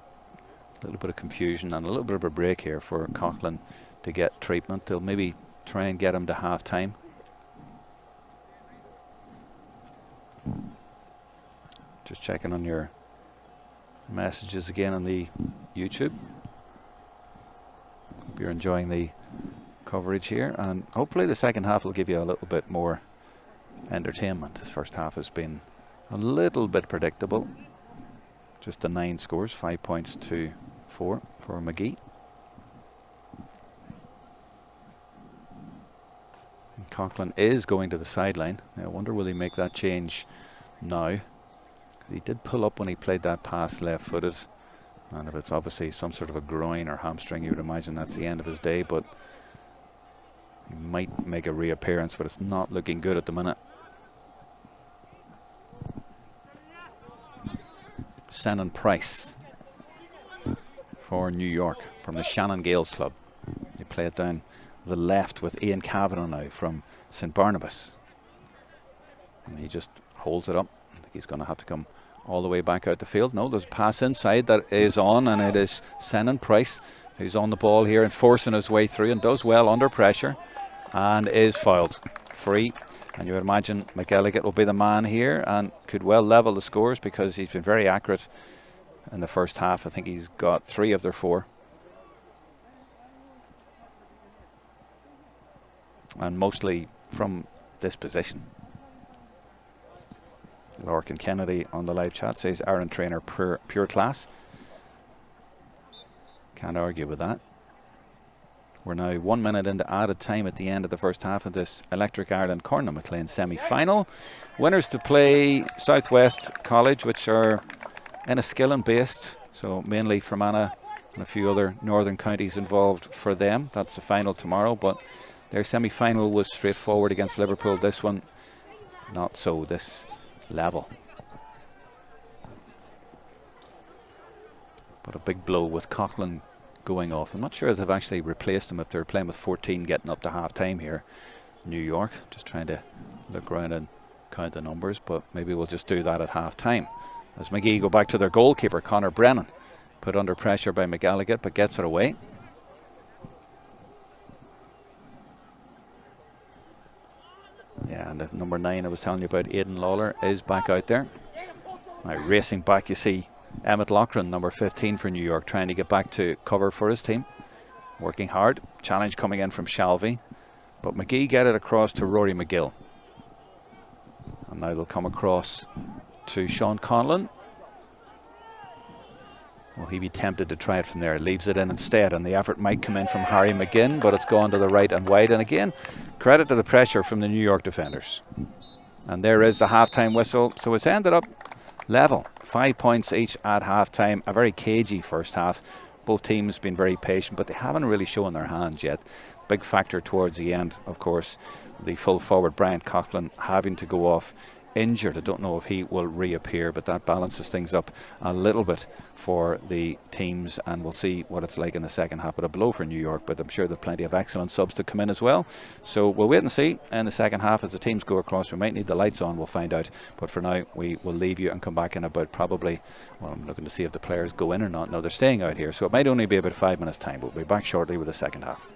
a little bit of confusion and a little bit of a break here for Coughlin to get treatment. They'll maybe try and get him to half time. Just checking on your messages again on the YouTube. Hope you're enjoying the coverage here, and hopefully the second half will give you a little bit more entertainment. The first half has been a little bit predictable. Just the 9 scores, 5 points to 4 for Magee. Coughlin is going to the sideline. Now, I wonder will he make that change now, because he did pull up when he played that pass left-footed, and if it's obviously some sort of a groin or hamstring, you would imagine that's the end of his day. But he might make a reappearance, but it's not looking good at the minute. Shannon Price for New York from the Shannon Gales Club. They play it down the left with Ian Kavanagh now from St Barnabas, and he just holds it up. I think he's going to have to come all the way back out the field. No, there's a pass inside that is on, and it is Shannon Price who's on the ball here and forcing his way through, and does well under pressure, and is fouled. Free. And you would imagine McElligott will be the man here and could well level the scores, because he's been very accurate in the first half. I think he's got 3 of their 4. And mostly from this position. Lorcan Kennedy on the live chat says Aaron Traynor pure class. Can't argue with that. We're now 1 minute into added time at the end of the first half of this Electric Ireland Corner MacLeinn semi-final. Winners to play Southwest College, which are Enniskillen based, so mainly Fermanagh and a few other northern counties involved for them. That's the final tomorrow, but their semi-final was straightforward against Liverpool. This one, not so, this level. But a big blow with Coughlin going off. I'm not sure if they've actually replaced him, if they're playing with 14 getting up to half time here. New York, just trying to look around and count the numbers, but maybe we'll just do that at half time. As Magee go back to their goalkeeper, Conor Brennan, put under pressure by McElligott, but gets it away. Yeah, and the number 9 I was telling you about, Aidan Lawler, is back out there. Now racing back, you see Emmett Loughran, number 15 for New York, trying to get back to cover for his team. Working hard. Challenge coming in from Shalvey. But Magee get it across to Rory McGill. And now they'll come across to Sean Conlon. Will he be tempted to try it from there? Leaves it in instead, and the effort might come in from Harry McGinn, but it's gone to the right and wide. And again, credit to the pressure from the New York defenders. And there is the half-time whistle. So it's ended up level. 5 points each at half-time. A very cagey first half. Both teams been very patient, but they haven't really shown their hands yet. Big factor towards the end, of course, the full forward Bryant Coughlin having to go off injured. I don't know if he will reappear, but that balances things up a little bit for the teams, and we'll see what it's like in the second half. But a blow for New York, but I'm sure there are plenty of excellent subs to come in as well. So we'll wait and see in the second half as the teams go across. We might need the lights on, we'll find out. But for now, we will leave you and come back in about probably, well, I'm looking to see if the players go in or not. No, they're staying out here, so it might only be about 5 minutes time. We'll be back shortly with the second half.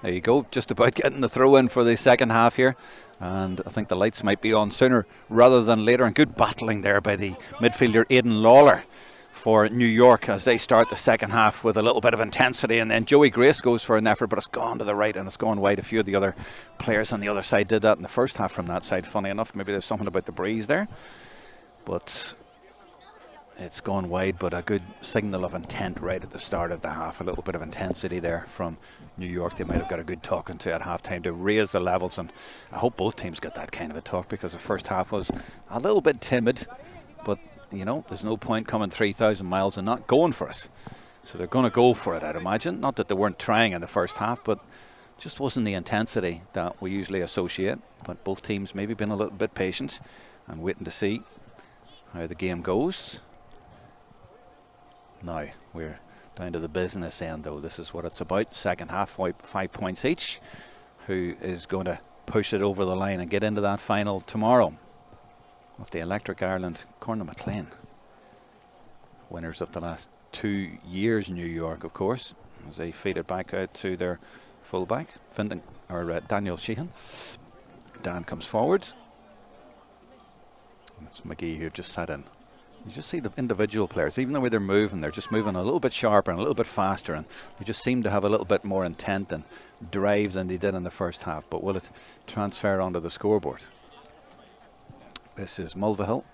There you go, just about getting the throw in for the second half here. And I think the lights might be on sooner rather than later. And good battling there by the midfielder Aidan Lawler for New York as they start the second half with a little bit of intensity. And then Joey Grace goes for an effort, but it's gone to the right and it's gone wide. A few of the other players on the other side did that in the first half from that side. Funny enough, maybe there's something about the breeze there. But it's gone wide, but a good signal of intent right at the start of the half. A little bit of intensity there from New York. They might have got a good talking to at half time to raise the levels, and I hope both teams get that kind of a talk, because the first half was a little bit timid, but you know, there's no point coming 3,000 miles and not going for it. So they're going to go for it, I'd imagine. Not that they weren't trying in the first half, but just wasn't the intensity that we usually associate. But both teams maybe been a little bit patient and waiting to see how the game goes. Now we're down to the business end, though. This is what it's about. Second half, 5 points each. Who is going to push it over the line and get into that final tomorrow of the Electric Ireland Corner MacLeinn? Winners of the last 2 years, New York, of course, as they feed it back out to their fullback, Daniel Sheehan. Dan comes forward. And it's Magee who just sat in. You just see the individual players, even the way they're moving, they're just moving a little bit sharper and a little bit faster, and they just seem to have a little bit more intent and drive than they did in the first half. But will it transfer onto the scoreboard? This is Mulvihill,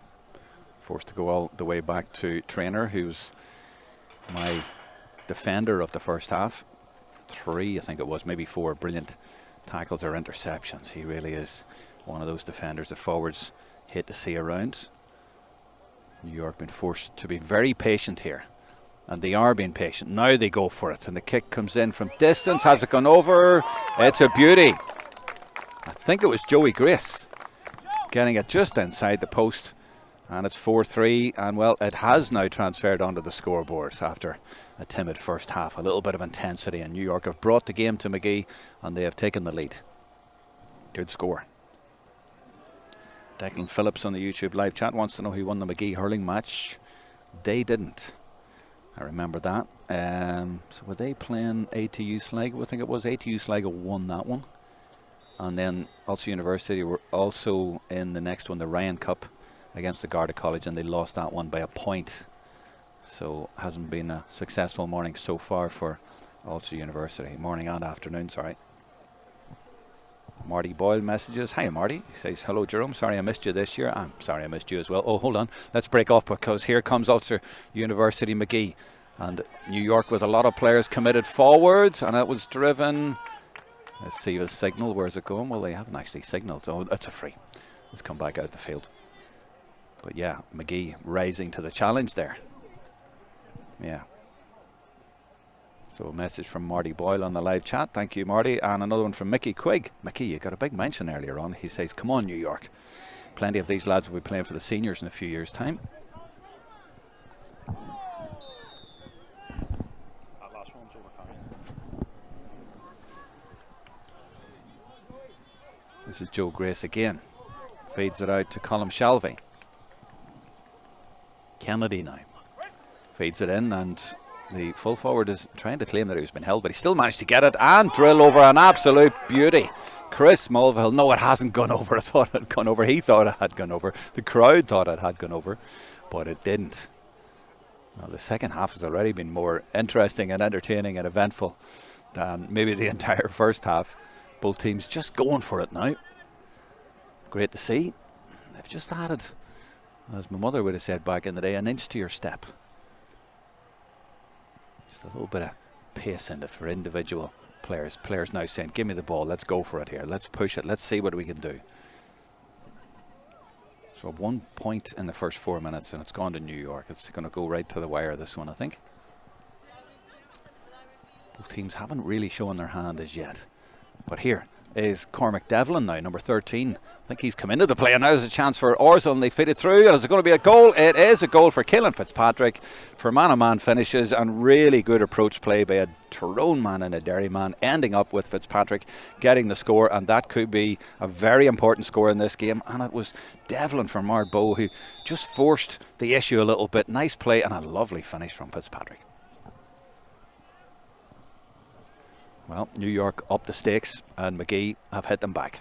forced to go all the way back to Traynor, who's my defender of the first half. 3, I think it was, maybe 4 brilliant tackles or interceptions. He really is one of those defenders that forwards hate to see around. New York been forced to be very patient here, and they are being patient. Now they go for it, and the kick comes in from distance. Has it gone over? It's a beauty. I think it was Joey Grace getting it just inside the post, and it's 4-3, and well, it has now transferred onto the scoreboard after a timid first half. A little bit of intensity, and New York have brought the game to Magee, and they have taken the lead. Good score. Declan Phillips on the YouTube live chat wants to know who won the Magee hurling match. They didn't. I remember that. So were they playing ATU Sligo? I think it was ATU Sligo won that one. And then Ulster University were also in the next one, the Ryan Cup, against the Garda College, and they lost that one by a point. So hasn't been a successful morning so far for Ulster University. Morning and afternoon, sorry. Marty Boyle messages. Hi Marty. He says, hello Jerome, sorry I missed you this year. I'm sorry I missed you as well. Oh, hold on, let's break off, because here comes Ulster University Magee, and New York with a lot of players committed forward, and it was driven. Let's see the signal. Where's it going? Well, they haven't actually signalled. Oh, that's a free. Let's come back out the field. But yeah, Magee rising to the challenge there. Yeah. So a message from Marty Boyle on the live chat. Thank you, Marty. And another one from Mickey Quigg. Mickey, you got a big mention earlier on. He says, come on, New York. Plenty of these lads will be playing for the seniors in a few years' time. This is Joe Grace again. Feeds it out to Colm Shelvey. Kennedy now. Feeds it in, and the full forward is trying to claim that he's been held, but he still managed to get it and drill over an absolute beauty. Chris Mulvihill. No, it hasn't gone over. I thought it had gone over. He thought it had gone over. The crowd thought it had gone over, but it didn't. Well, the second half has already been more interesting and entertaining and eventful than maybe the entire first half. Both teams just going for it now. Great to see. They've just added, as my mother would have said back in the day, an inch to your step. Just a little bit of pace in it for individual players. Players now saying, give me the ball, let's go for it here, let's push it, let's see what we can do. So 1 point in the first 4 minutes, and it's gone to New York. It's going to go right to the wire, this one, I think. Both teams haven't really shown their hand as yet. But here is Cormac Devlin now, number 13. I think he's come into the play, and now there's a chance for Orzel, and they feed it through, and is it going to be a goal? It is a goal for Keelan Fitzpatrick for man-on-man finishes, and really good approach play by a Tyrone man and a Derry man, ending up with Fitzpatrick getting the score, and that could be a very important score in this game. And it was Devlin from Marbow who just forced the issue a little bit. Nice play and a lovely finish from Fitzpatrick. Well, New York up the stakes and Magee have hit them back.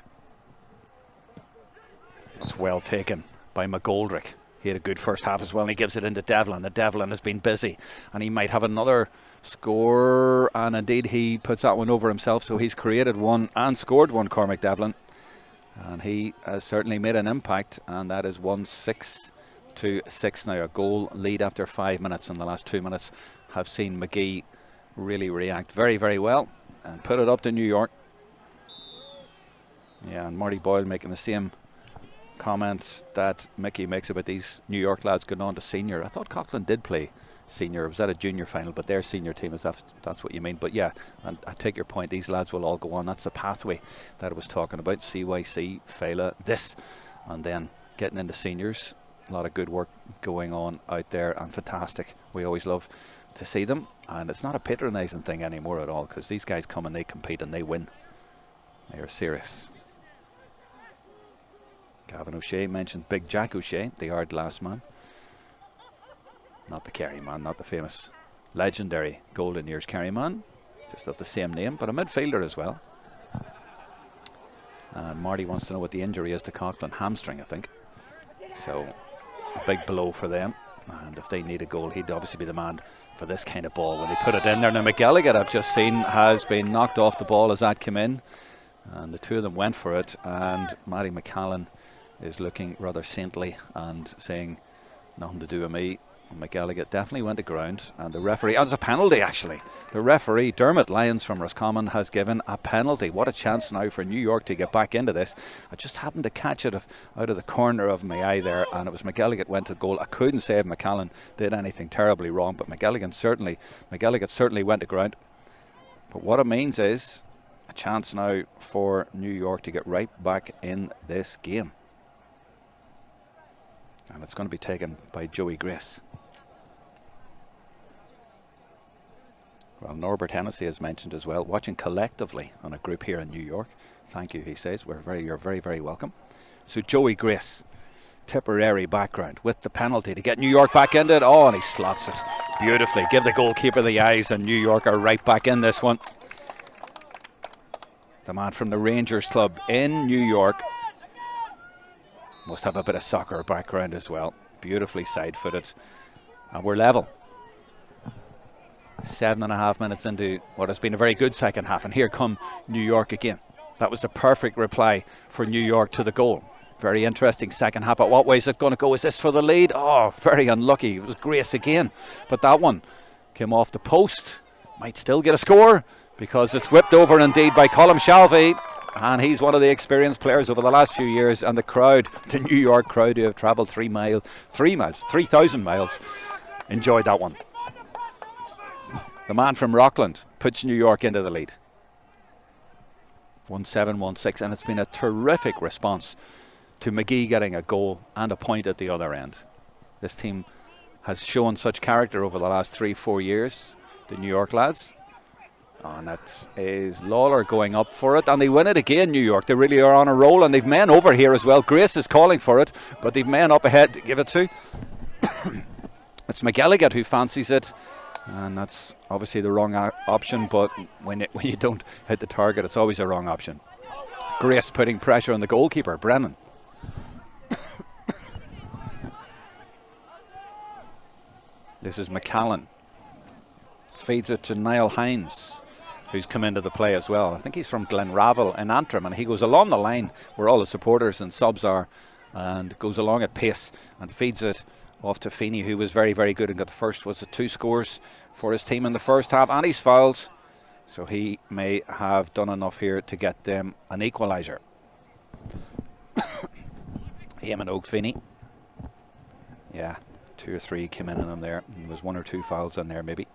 That's well taken by McGoldrick. He had a good first half as well, and he gives it into Devlin. And Devlin has been busy, and he might have another score, and indeed he puts that one over himself. So he's created one and scored one, Cormac Devlin, and he has certainly made an impact. And that is 1-6 to 6 now. A goal lead after 5 minutes, and the last 2 minutes have seen Magee really react very, very well and put it up to New York. Yeah, and Marty Boyle making the same comments that Mickey makes about these New York lads going on to senior. I thought Coughlin did play senior. It was at a junior final, but their senior team is that's what you mean. But yeah, and I take your point. These lads will all go on. That's the pathway that I was talking about. CYC, Fela, this, and then getting into seniors. A lot of good work going on out there, and fantastic. We always love to see them, and it's not a patronising thing anymore at all, because these guys come and they compete and they win. They are serious. Gavin O'Shea mentioned Big Jack O'Shea, the Ardglass man. Not the Kerry man, not the famous legendary golden years Kerry man, just of the same name, but a midfielder as well. And Marty wants to know what the injury is to Coughlin. Hamstring, I think. So a big blow for them, and if they need a goal, he'd obviously be the man for this kind of ball when they put it in there. Now McGilligan, I've just seen, has been knocked off the ball as that came in, and the two of them went for it, and Matty McCallan is looking rather saintly and saying nothing to do with me. McGilligan definitely went to ground, and the referee, and it's a penalty actually. The referee, Dermot Lyons from Roscommon, has given a penalty. What a chance now for New York to get back into this. I just happened to catch it out of the corner of my eye there, and it was McGilligan went to goal. I couldn't say if McCallan did anything terribly wrong, but McGilligan certainly went to ground. But what it means is a chance now for New York to get right back in this game. And it's going to be taken by Joey Grace. Well, Norbert Hennessy has mentioned as well, watching collectively on a group here in New York. Thank you, he says. You're very, very welcome. So Joey Grace, Tipperary background, with the penalty to get New York back into it. Oh, and he slots it beautifully. Give the goalkeeper the eyes, and New York are right back in this one. The man from the Rangers club in New York must have a bit of soccer background as well. Beautifully side-footed. And we're level. 7.5 minutes into what has been a very good second half. And here come New York again. That was the perfect reply for New York to the goal. Very interesting second half. But what way is it going to go? Is this for the lead? Oh, very unlucky. It was Grace again. But that one came off the post. Might still get a score, because it's whipped over indeed by Colm Shalvey. And he's one of the experienced players over the last few years. And the crowd, the New York crowd who have travelled 3,000 miles, enjoyed that one. The man from Rockland puts New York into the lead. 1-7, 1-6. And it's been a terrific response to Magee getting a goal and a point at the other end. This team has shown such character over the last 3-4 years, the New York lads. And that is Lawler going up for it, and they win it again, New York. They really are on a roll, and they've men over here as well. Grace is calling for it, but they've men up ahead to give it to. It's McGilligan who fancies it, and that's obviously the wrong option, but when you don't hit the target, it's always a wrong option. Grace putting pressure on the goalkeeper, Brennan. This is McCallan. Feeds it to Niall Hines, who's come into the play as well. I think he's from Glenravel in Antrim, and he goes along the line where all the supporters and subs are, and goes along at pace and feeds it off to Feeney, who was very, very good and got the first, was it 2 scores for his team in the first half, and he's fouled, so he may have done enough here to get them an equaliser. Him and Oak Feeney. Yeah, 2 or 3 came in on him there. There was 1 or 2 fouls in there maybe.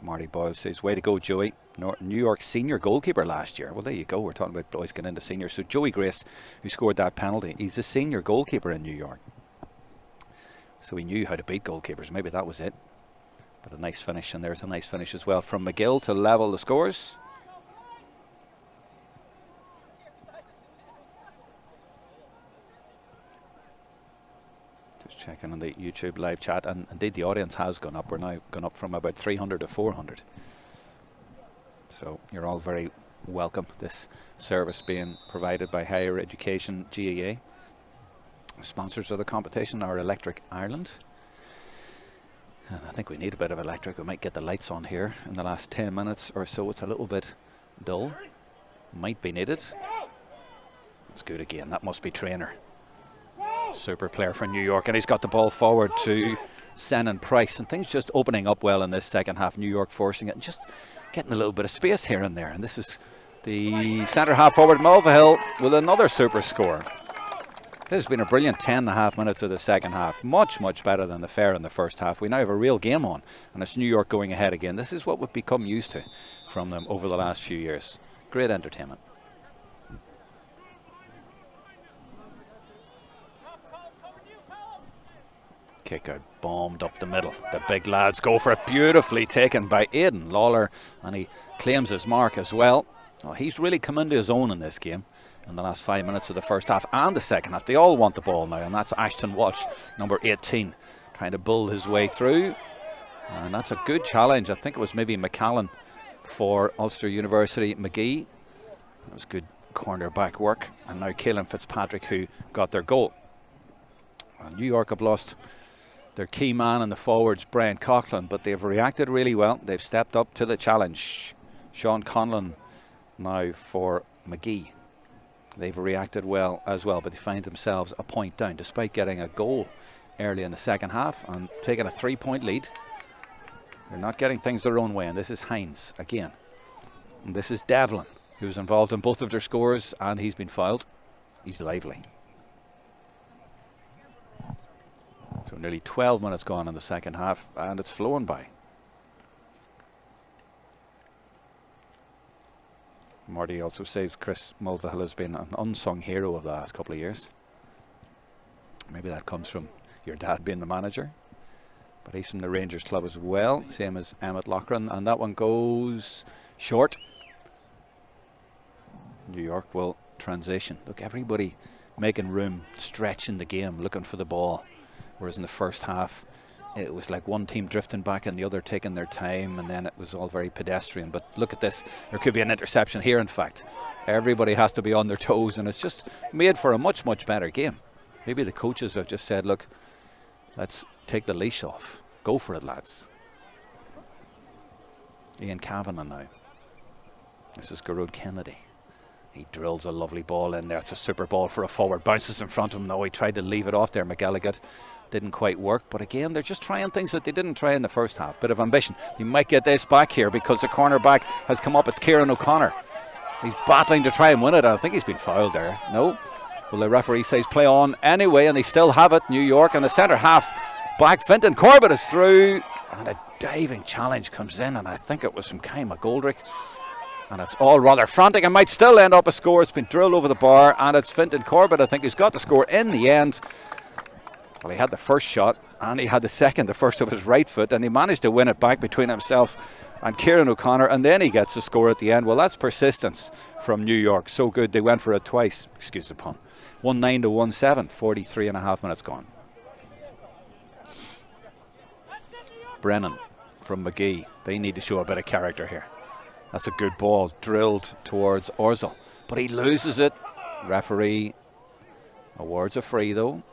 Marty Boyle says, way to go, Joey. New York senior goalkeeper last year. Well, there you go. We're talking about boys getting into senior. So Joey Grace, who scored that penalty, he's a senior goalkeeper in New York. So he knew how to beat goalkeepers. Maybe that was it. But a nice finish, and there's a nice finish as well from McGill to level the scores. Just checking on the YouTube live chat, and indeed the audience has gone up. We're now gone up from about 300 to 400. So you're all very welcome. This service being provided by Higher Education GAA. Sponsors of the competition are Electric Ireland. And I think we need a bit of electric. We might get the lights on here in the last 10 minutes or so. It's a little bit dull. Might be needed. It's good again. That must be Trainer. Super player for New York. And he's got the ball forward to Senan Price. And things just opening up well in this second half. New York forcing it and just getting a little bit of space here and there. And this is the centre half forward Mulvihill with another super score. This has been a brilliant 10.5 minutes of the second half. Much, much better than the fair in the first half. We now have a real game on, and it's New York going ahead again. This is what we've become used to from them over the last few years. Great entertainment. Kick out, bombed up the middle. The big lads go for it. Beautifully taken by Aidan Lawler, and he claims his mark as well. Oh, he's really come into his own in this game. In the last 5 minutes of the first half and the second half. They all want the ball now, and that's Ashton Walsh, number 18, trying to build his way through. And that's a good challenge. I think it was maybe McAllen for Ulster University. Magee. That was good cornerback work. And now Caelan Fitzpatrick, who got their goal. Well, New York have lost their key man in the forwards, Brian Coughlin, but they've reacted really well. They've stepped up to the challenge. Sean Conlon now for Magee. They've reacted well as well, but they find themselves a point down despite getting a goal early in the second half and taking a 3-point lead. They're not getting things their own way, and this is Hines again. And this is Devlin, who's involved in both of their scores, and he's been fouled. He's lively. So nearly 12 minutes gone in the second half, and it's flown by. Marty also says Chris Mulvihill has been an unsung hero of the last couple of years. Maybe that comes from your dad being the manager. But he's from the Rangers club as well, same as Emmett Loughran. And that one goes short. New York will transition. Look, everybody making room, stretching the game, looking for the ball. Whereas in the first half, it was like one team drifting back and the other taking their time, and then it was all very pedestrian. But look at this. There could be an interception here, in fact. Everybody has to be on their toes, and it's just made for a much, much better game. Maybe the coaches have just said, look, let's take the leash off. Go for it, lads. Ian Kavanagh now. This is Garud Kennedy. He drills a lovely ball in there. It's a super ball for a forward. Bounces in front of him. No, he tried to leave it off there. McElligott. Didn't quite work, but again, they're just trying things that they didn't try in the first half. Bit of ambition. He might get this back here because the cornerback has come up. It's Kieran O'Connor. He's battling to try and win it. I think he's been fouled there. No. Well, the referee says play on anyway, and they still have it. New York, and the centre half back. Fintan Corbett is through, and a diving challenge comes in, and I think it was from Kai McGoldrick. And it's all rather frantic and might still end up a score. It's been drilled over the bar, and it's Fintan Corbett, I think, who's got the score in the end. Well, he had the first shot and he had the second, the first of his right foot, and he managed to win it back between himself and Kieran O'Connor, and then he gets the score at the end. Well, that's persistence from New York. So good, they went for it twice. Excuse the pun. 1-9 to 1-7, 43.5 minutes gone. Brennan from Magee. They need to show a bit of character here. That's a good ball drilled towards Orzel, but he loses it. Referee awards a free though.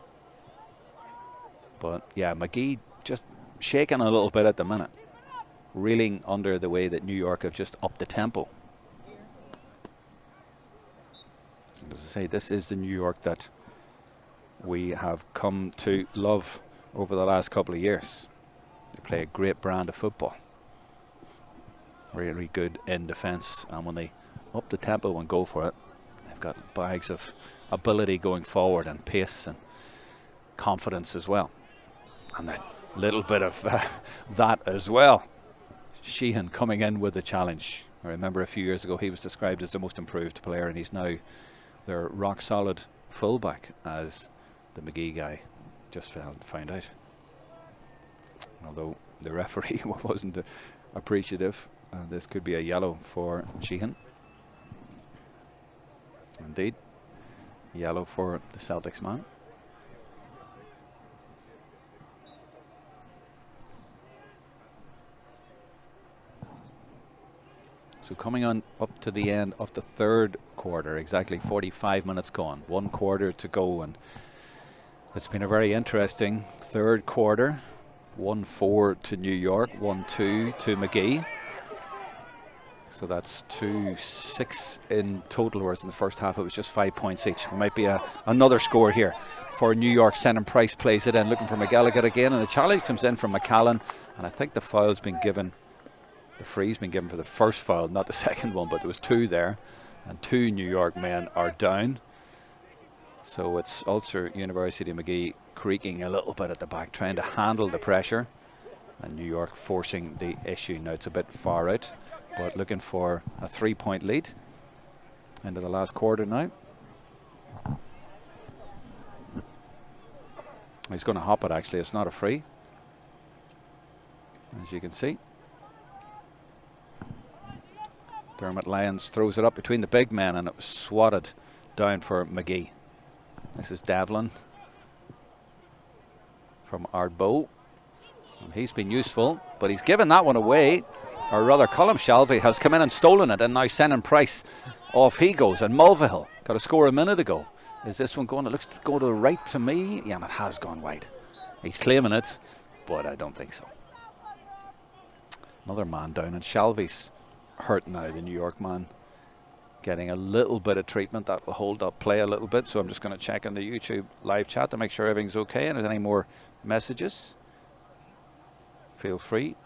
But yeah, Magee just shaking a little bit at the minute, reeling under the way that New York have just upped the tempo. As I say, this is the New York that we have come to love over the last couple of years. They play a great brand of football. Really good in defence, and when they up the tempo and go for it, they've got bags of ability going forward and pace and confidence as well. And a little bit of that as well. Sheehan coming in with the challenge. I remember a few years ago he was described as the most improved player, and he's now their rock solid fullback, as the Magee guy just found out. Although the referee wasn't appreciative, this could be a yellow for Sheehan. Indeed, yellow for the Celtics man. So coming on up to the end of the third quarter, exactly 45 minutes gone, 1 quarter to go, and it's been a very interesting third quarter. 1-4 to New York, 1-2 to Magee. So that's 2-6 in total, whereas in the first half it was just 5 points each. It might be another score here for New York. Shannon Price plays it in, looking for McGallagher again, and the challenge comes in from McCallan, and I think the foul's been given. The free's been given for the first foul, not the second one, but there was 2 there, and 2 New York men are down. So it's Ulster University Magee creaking a little bit at the back, trying to handle the pressure, and New York forcing the issue. Now it's a bit far out, but looking for a 3-point lead into the last quarter now. He's going to hop it, actually. It's not a free, as you can see. Dermot Lyons throws it up between the big men, and it was swatted down for Magee. This is Devlin from Ardbow. And he's been useful, but he's given that one away. Or rather, Colm Shelvey has come in and stolen it, and now Shannon Price, off he goes. And Mulvihill got a score a minute ago. Is this one going? It looks to go to the right to me. Yeah, and it has gone wide. He's claiming it, but I don't think so. Another man down, and Shelvey's hurt now, the New York man, getting a little bit of treatment. That will hold up play a little bit, so I'm just going to check on the YouTube live chat to make sure everything's okay, and if there's any more messages, feel free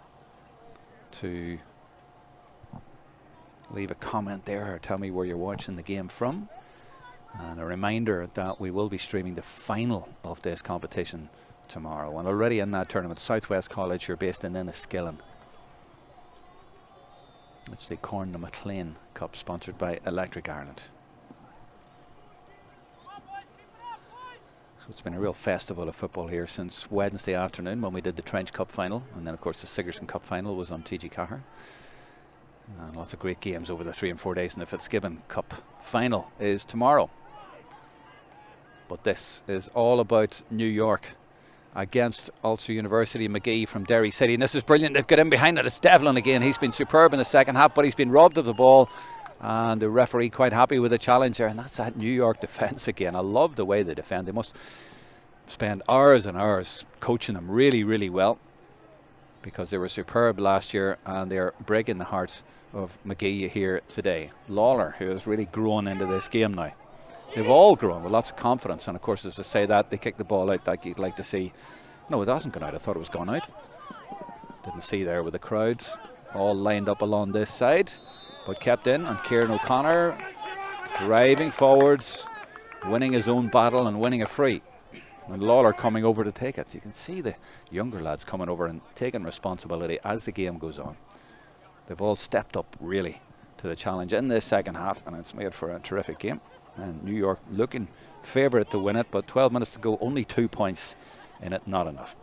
to leave a comment there or tell me where you're watching the game from. And a reminder that we will be streaming the final of this competition tomorrow, and already in that tournament, Southwest College, you're based in Enniskillen. It's the Corn MacLeinn Cup, sponsored by Electric Ireland. So it's been a real festival of football here since Wednesday afternoon when we did the Trench Cup final, and then of course the Sigerson Cup final was on TG Cahir. And lots of great games over the 3 and 4 days, and the Fitzgibbon Cup final is tomorrow. But this is all about New York against Ulster University. Magee from Derry City, and this is brilliant. They've got in behind it. It's Devlin again. He's been superb in the second half, but he's been robbed of the ball, and the referee quite happy with the challenge there. And that's that New York defence again. I love the way they defend. They must spend hours and hours coaching them really, really well, because they were superb last year, and they're breaking the hearts of Magee here today. Lawler, who has really grown into this game now. They've all grown with lots of confidence, and of course, as I say that, they kick the ball out like you'd like to see. No, it hasn't gone out. I thought it was gone out. Didn't see there with the crowds all lined up along this side, but kept in. And Kieran O'Connor driving forwards, winning his own battle and winning a free. And Lawler coming over to take it. You can see the younger lads coming over and taking responsibility as the game goes on. They've all stepped up really to the challenge in this second half, and it's made for a terrific game. And New York looking favourite to win it, but 12 minutes to go, only 2 points in it, not enough.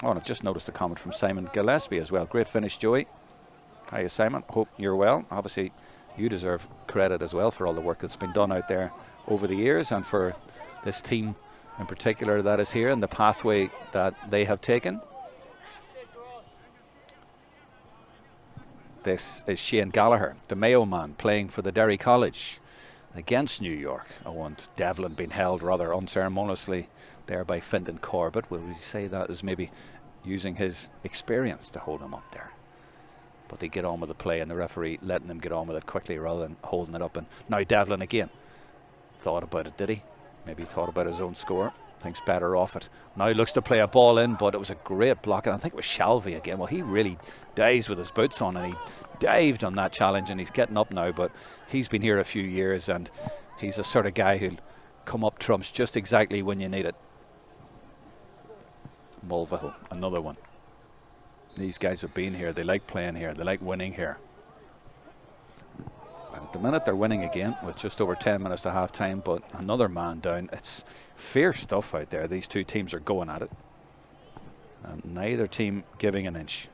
Oh, and I've just noticed a comment from Simon Gillespie as well. Great finish, Joey. Hiya, Simon. Hope you're well. Obviously, you deserve credit as well for all the work that's been done out there over the years, and for this team in particular that is here and the pathway that they have taken. This is Shane Gallagher, the Mayo man, playing for the Derry College against New York. I want Devlin being held rather unceremoniously there by Fintan Corbett. Will we say that is maybe using his experience to hold him up there? But they get on with the play, and the referee letting them get on with it quickly rather than holding it up. And now Devlin again thought about it, did he? Maybe he thought about his own score. Thinks better off it. Now he looks to play a ball in, but it was a great block, and I think it was Shelvey again. Well, he really dives with his boots on, and he dived on that challenge, and he's getting up now, but he's been here a few years, and he's a sort of guy who'll come up trumps just exactly when you need it. Mulvihill, another one. These guys have been here. They like playing here. They like winning here. And at the minute they're winning again with just over 10 minutes to half time, but another man down. It's fierce stuff out there. These two teams are going at it, and neither team giving an inch.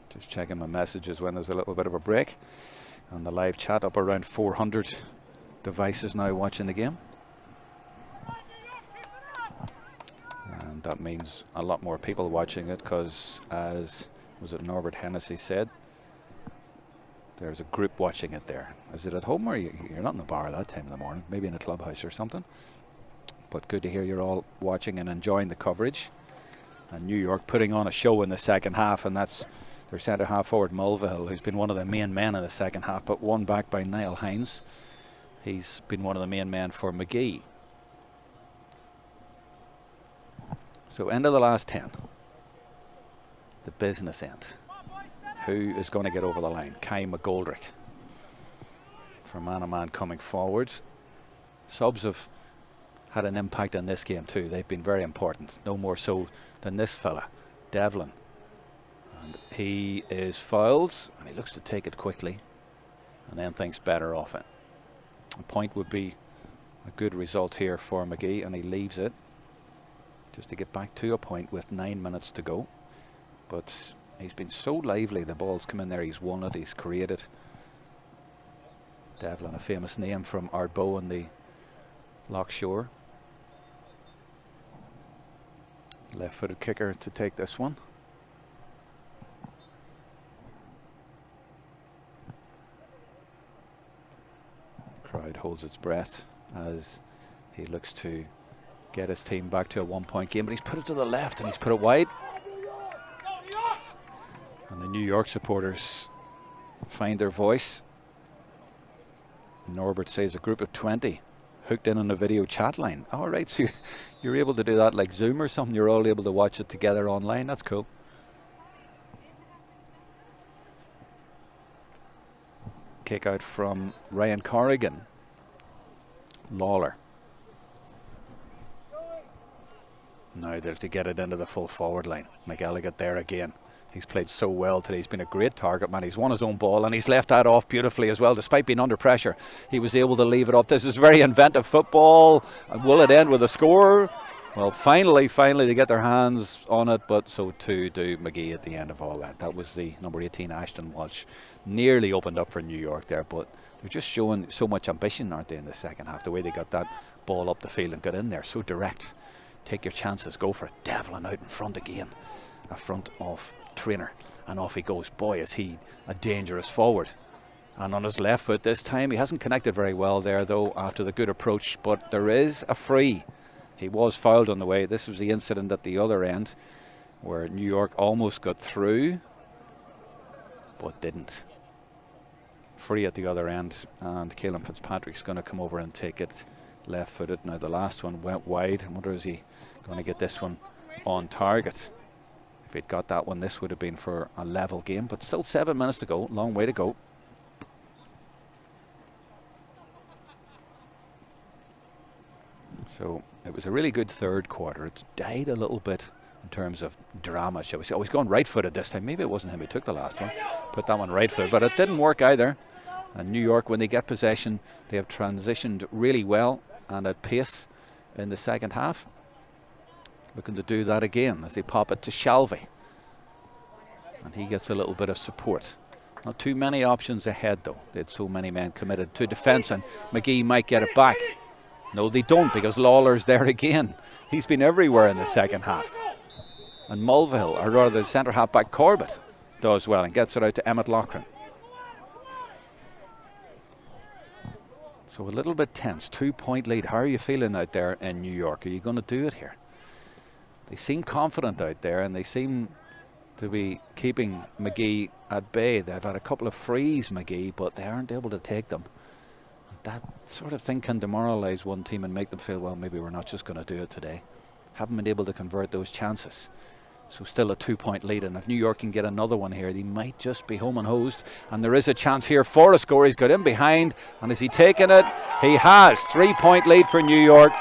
Just checking my messages when there's a little bit of a break. And the live chat up around 400 devices now watching the game. And that means a lot more people watching it because, as was it Norbert Hennessy said, there's a group watching it there. Is it at home or you're not in the bar at that time in the morning? Maybe in a clubhouse or something. But good to hear you're all watching and enjoying the coverage. And New York putting on a show in the second half, and that's their centre half forward Mulvihill, who's been one of the main men in the second half, but won back by Niall Hines. He's been one of the main men for Magee. So end of the last 10. The business end. Who is going to get over the line? Kai McGoldrick for man-a-man coming forward. Subs have had an impact in this game too. They've been very important. No more so than this fella, Devlin. And he is fouled, and he looks to take it quickly and then thinks better off it. A point would be a good result here for Magee, and he leaves it just to get back to a point with 9 minutes to go. But he's been so lively. The ball's come in there. He's won it. He's created. Devlin, a famous name from Ardbow and the Loch Shore. Left-footed kicker to take this one. Crowd holds its breath as he looks to get his team back to a 1-point game, but he's put it to the left and he's put it wide. And the New York supporters find their voice. Norbert says a group of 20 hooked in on the video chat line. All right, so you're able to do that like Zoom or something. You're all able to watch it together online. That's cool. Kick out from Ryan Corrigan. Lawler. Now they're to get it into the full forward line. McElligott there again. He's played so well today. He's been a great target man. He's won his own ball and he's left that off beautifully as well. Despite being under pressure, he was able to leave it off. This is very inventive football. And will it end with a score? Well, finally they get their hands on it, but so too do Magee at the end of all that. That was the number 18, Ashton Walsh. Nearly opened up for New York there, but they're just showing so much ambition, aren't they, in the second half? The way they got that ball up the field and got in there, so direct. Take your chances, go for it. Devlin out in front again. A front of Trainer, and off he goes. Boy, is he a dangerous forward. And on his left foot this time, he hasn't connected very well there though after the good approach, but there is a free. He was fouled on the way. This was the incident at the other end where New York almost got through but didn't. Free at the other end, and Caelan Fitzpatrick's going to come over and take it left footed. Now the last one went wide. I wonder, is he going to get this one on target? If he'd got that one, this would have been for a level game, but still 7 minutes to go. Long way to go. So it was a really good third quarter. It's died a little bit in terms of drama, shall we say. Oh, he's gone right footed this time. Maybe it wasn't him who took the last one. Put that one right footed, but it didn't work either. And New York, when they get possession, they have transitioned really well and at pace in the second half. Looking to do that again as they pop it to Shalvey. And he gets a little bit of support. Not too many options ahead though. They had so many men committed to defence, and Magee might get it back. No, they don't, because Lawler's there again. He's been everywhere in the second half. And Mulvihill, or rather the centre half back Corbett, does well and gets it out to Emmett Loughran. So a little bit tense. 2-point lead. How are you feeling out there in New York? Are you going to do it here? They seem confident out there, and they seem to be keeping Magee at bay. They've had a couple of frees, Magee, but they aren't able to take them. That sort of thing can demoralise one team and make them feel, well, maybe we're not just going to do it today. Haven't been able to convert those chances. So still a 2-point lead, and if New York can get another one here, they might just be home and hosed. And there is a chance here for a score. He's got in behind, and is he taking it? He has. 3-point lead for New York,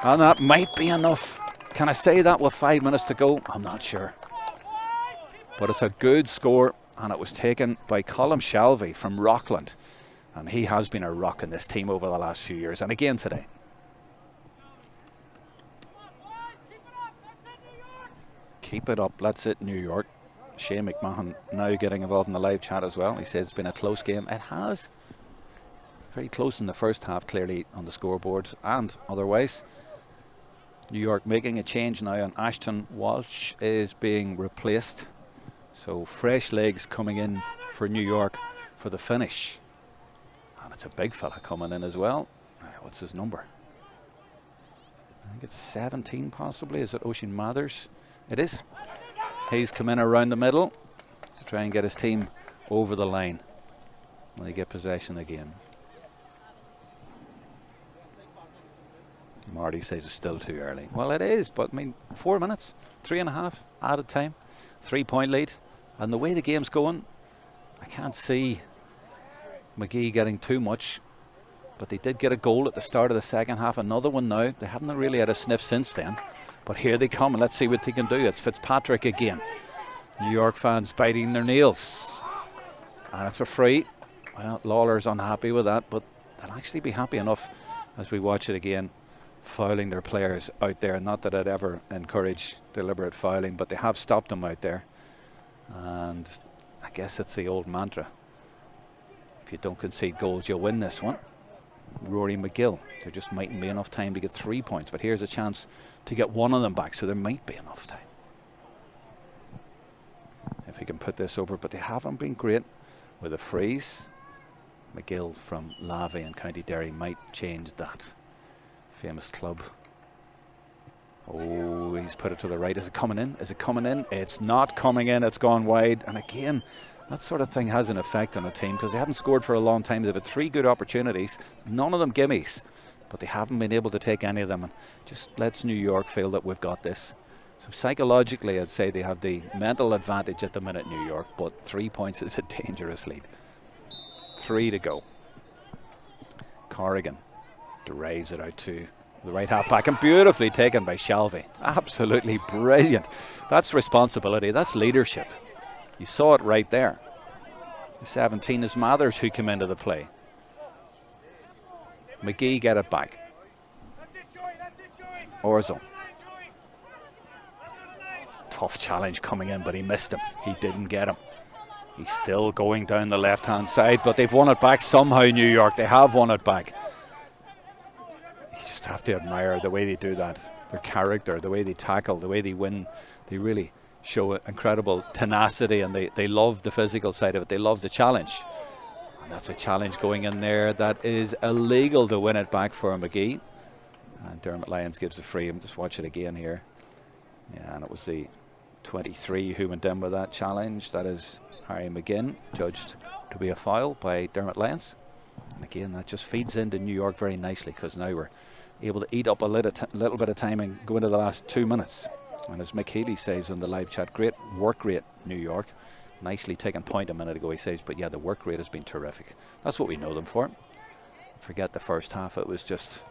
and that might be enough. Can I say that with 5 minutes to go? I'm not sure. But it's a good score, and it was taken by Colm Shalvey from Rockland. And he has been a rock in this team over the last few years, and again today. Keep it up, that's it, New York. Shane McMahon now getting involved in the live chat as well. He says it's been a close game. It has. Very close in the first half, clearly, on the scoreboard and otherwise. New York making a change now, and Ashton Walsh is being replaced. So fresh legs coming in for New York for the finish. And it's a big fella coming in as well. What's his number? I think it's 17 possibly. Is it Oisin Mathers? It is. He's come in around the middle to try and get his team over the line. Will they get possession again? Marty says it's still too early. Well, it is, but I mean, 4 minutes, 3.5 added time, 3-point lead. And the way the game's going, I can't see Magee getting too much. But they did get a goal at the start of the second half, another one now. They haven't really had a sniff since then. But here they come, and let's see what they can do. It's Fitzpatrick again. New York fans biting their nails. And it's a free. Well, Lawler's unhappy with that, but they'll actually be happy enough as we watch it again, fouling their players out there. Not that I'd ever encourage deliberate fouling, but they have stopped them out there. And I guess it's the old mantra. If you don't concede goals, you'll win this one. Rory McGill, there just mightn't be enough time to get 3 points, but here's a chance to get one of them back, so there might be enough time if he can put this over. But they haven't been great with a freeze. McGill from Lavey in County Derry might change that. Famous club. Oh, he's put it to the right. Is it coming in? Is it coming in? It's not coming in. It's gone wide. And again, that sort of thing has an effect on a team because they haven't scored for a long time. They've had 3 good opportunities, none of them gimmies, but they haven't been able to take any of them, and just lets New York feel that we've got this. So psychologically, I'd say they have the mental advantage at the minute, New York, but 3 points is a dangerous lead. 3 to go. Corrigan drives it out to the right half back, and beautifully taken by Shelvey. Absolutely brilliant. That's responsibility, that's leadership. You saw it right there. 17 is Mathers who came into the play. Magee get it back. Orzo. Tough challenge coming in, but he missed him. He didn't get him. He's still going down the left-hand side, but they've won it back somehow, New York. They have won it back. You just have to admire the way they do that. Their character, the way they tackle, the way they win. They really show incredible tenacity, and they love the physical side of it. They love the challenge, and that's a challenge going in there that is illegal to win it back for Magee. And Dermot Lyons gives a free. Just watch it again here. Yeah, and it was the 23 who went in with that challenge. That is Harry McGinn, judged to be a foul by Dermot Lyons. And again, that just feeds into New York very nicely, because now we're able to eat up a little bit of time and go into the last 2 minutes. And as Mick Healy says on the live chat, great work rate, New York. Nicely taken point a minute ago, he says, but yeah, the work rate has been terrific. That's what we know them for. Forget the first half, it was just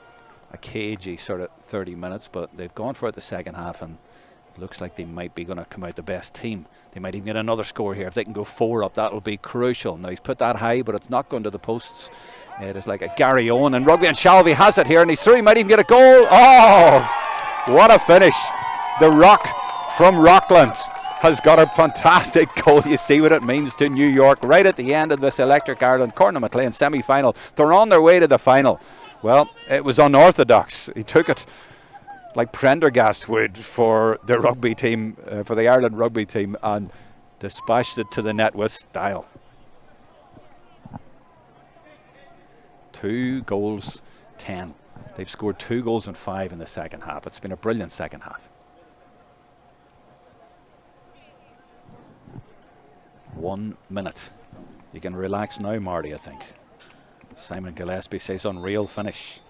a cagey sort of 30 minutes, but they've gone for it the second half, and it looks like they might be going to come out the best team. They might even get another score here. If they can go 4 up, that'll be crucial. Now, he's put that high, but it's not going to the posts. It is like a Gary Owen, and Rugby, and Shelvey has it here, and he's through. He might even get a goal. Oh, what a finish. The Rock from Rockland has got a fantastic goal. You see what it means to New York right at the end of this Electric Ireland Connacht MacLeinn semi-final. They're on their way to the final. Well, it was unorthodox. He took it like Prendergast would for the rugby team, for the Ireland rugby team, and dispatched it to the net with style. 2 goals, 10. They've scored 2 goals and 5 in the second half. It's been a brilliant second half. 1 minute. You can relax now, Marty, I think. Simon Gillespie says unreal finish.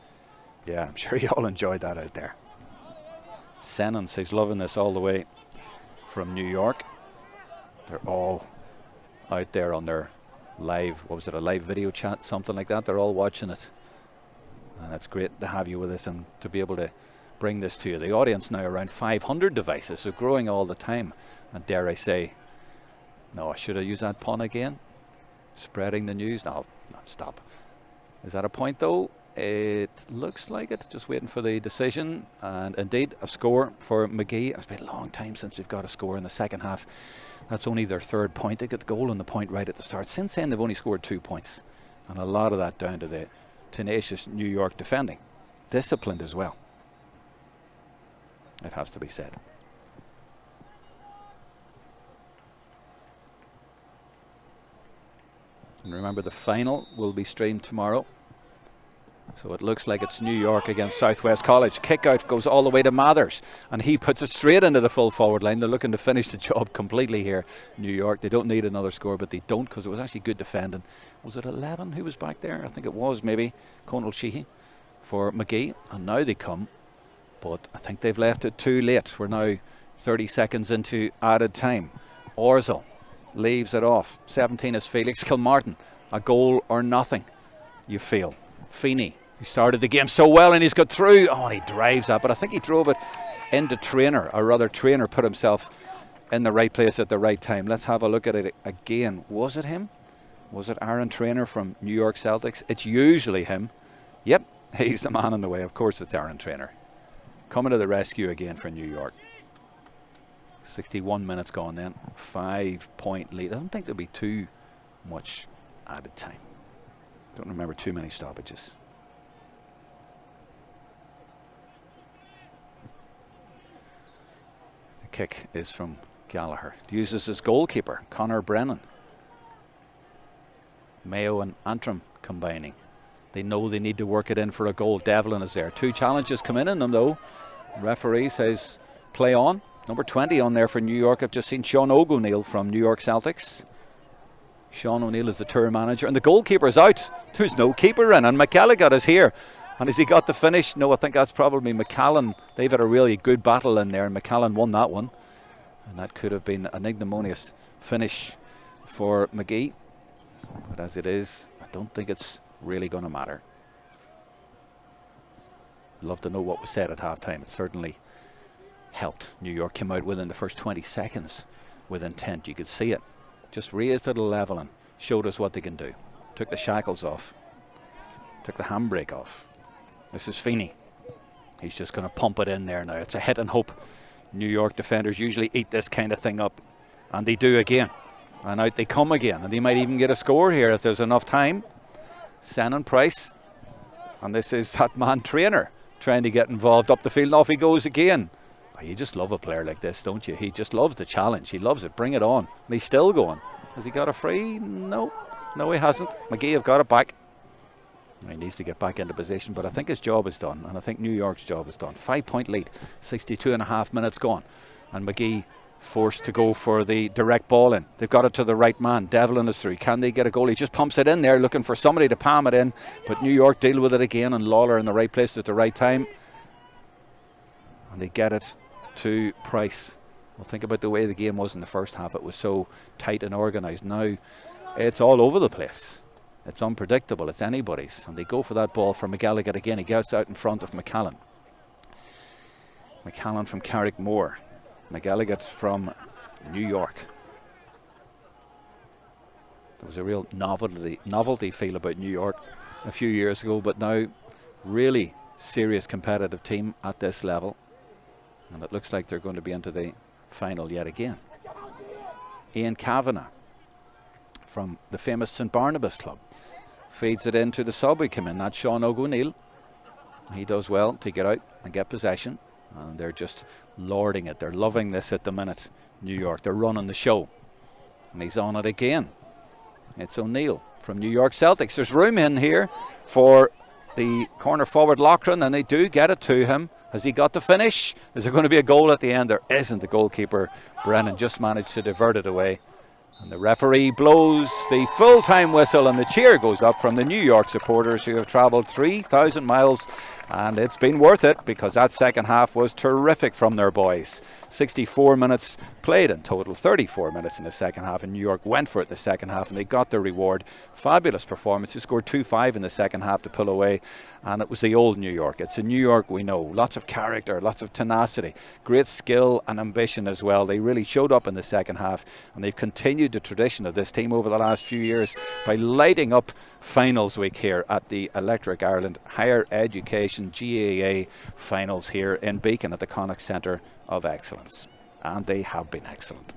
Yeah, I'm sure you all enjoyed that out there. Sennon says loving this all the way from New York. They're all out there on their live, what was it, a live video chat, something like that. They're all watching it. And it's great to have you with us and to be able to bring this to you. The audience now around 500 devices, so growing all the time. And dare I say, no, should I use that pun again? Spreading the news? No, stop. Is that a point though? It looks like it. Just waiting for the decision. And indeed, a score for Magee. It's been a long time since they've got a score in the second half. That's only their 3rd point. They got the goal and the point right at the start. Since then, they've only scored 2 points. And a lot of that down to the tenacious New York defending. Disciplined as well, it has to be said. And remember, the final will be streamed tomorrow. So it looks like it's New York against Southwest College. Kick out goes all the way to Mathers, and he puts it straight into the full forward line. They're looking to finish the job completely here, New York. They don't need another score, but they don't, because it was actually good defending. Was it 11 who was back there? I think it was maybe Conal Sheehy for Magee. And now they come, but I think they've left it too late. We're now 30 seconds into added time. Orzel leaves it off. 17 is Felix Kilmartin. A goal or nothing, you feel. Feeney, who started the game so well, and he's got through. Oh, and he drives that, but I think he drove it into Traynor, or rather Traynor put himself in the right place at the right time. Let's have a look at it again. Was it him? Was it Aaron Traynor from New York Celtics? It's usually him. Yep, he's the man in the way. Of course it's Aaron Traynor. Coming to the rescue again for New York. 61 minutes gone then. 5-point lead. I don't think there'll be too much added time. Don't remember too many stoppages. The kick is from Gallagher. Uses his goalkeeper, Conor Brennan. Mayo and Antrim combining. They know they need to work it in for a goal. Devlin is there. 2 challenges come in them though. Referee says play on. Number 20 on there for New York. I've just seen Sean O'Neill from New York Celtics. Sean O'Neill is the tour manager, and the goalkeeper is out. There's no keeper in, and McElligott is here. And has he got the finish? No, I think that's probably McCallan. They've had a really good battle in there, and McCallan won that one. And that could have been an ignominious finish for Magee. But as it is, I don't think it's really going to matter. I'd love to know what was said at halftime. It certainly helped. New York came out within the first 20 seconds with intent. You could see it. Just raised it a level and showed us what they can do. Took the shackles off. Took the handbrake off. This is Feeney. He's just going to pump it in there now. It's a hit and hope. New York defenders usually eat this kind of thing up. And they do again. And out they come again. And they might even get a score here if there's enough time. Shannon Price. And this is that man Traynor trying to get involved up the field. And off he goes again. You just love a player like this, don't you? He just loves the challenge. He loves it. Bring it on. And he's still going. Has he got a free? No. No, he hasn't. Magee have got it back. He needs to get back into position, but I think his job is done. And I think New York's job is done. 5-point lead. 62.5 minutes gone. And Magee forced to go for the direct ball in. They've got it to the right man. Devlin is through. Can they get a goal? He just pumps it in there, looking for somebody to palm it in. But New York deal with it again, and Lawler in the right place at the right time. And they get it to Price. Well, think about the way the game was in the first half. It was so tight and organised. Now it's all over the place. It's unpredictable. It's anybody's. And they go for that ball for McElligott again. He gets out in front of McCallan. McCallan from Carrickmore. McElligott from New York. There was a real novelty feel about New York a few years ago, but now really serious competitive team at this level. And it looks like they're going to be into the final yet again. Ian Kavanagh from the famous St Barnabas club feeds it into the sub. We come in. That's Sean O'Neill. He does well to get out and get possession. And they're just lording it. They're loving this at the minute, New York. They're running the show. And he's on it again. It's O'Neill from New York Celtics. There's room in here for the corner forward Loughran, and they do get it to him. Has he got the finish? Is there going to be a goal at the end? There isn't. The goalkeeper, Brennan, just managed to divert it away. And the referee blows the full-time whistle, and the cheer goes up from the New York supporters who have travelled 3,000 miles. And it's been worth it, because that second half was terrific from their boys. 64 minutes played in total, 34 minutes in the second half, and New York went for it in the second half, and they got their reward. Fabulous performance. They scored 2-5 in the second half to pull away, and it was the old New York. It's a New York we know. Lots of character, lots of tenacity, great skill and ambition as well. They really showed up in the second half, and they've continued the tradition of this team over the last few years by lighting up finals week here at the Electric Ireland Higher Education GAA finals here in Beacon at the Connacht Centre of Excellence. And they have been excellent.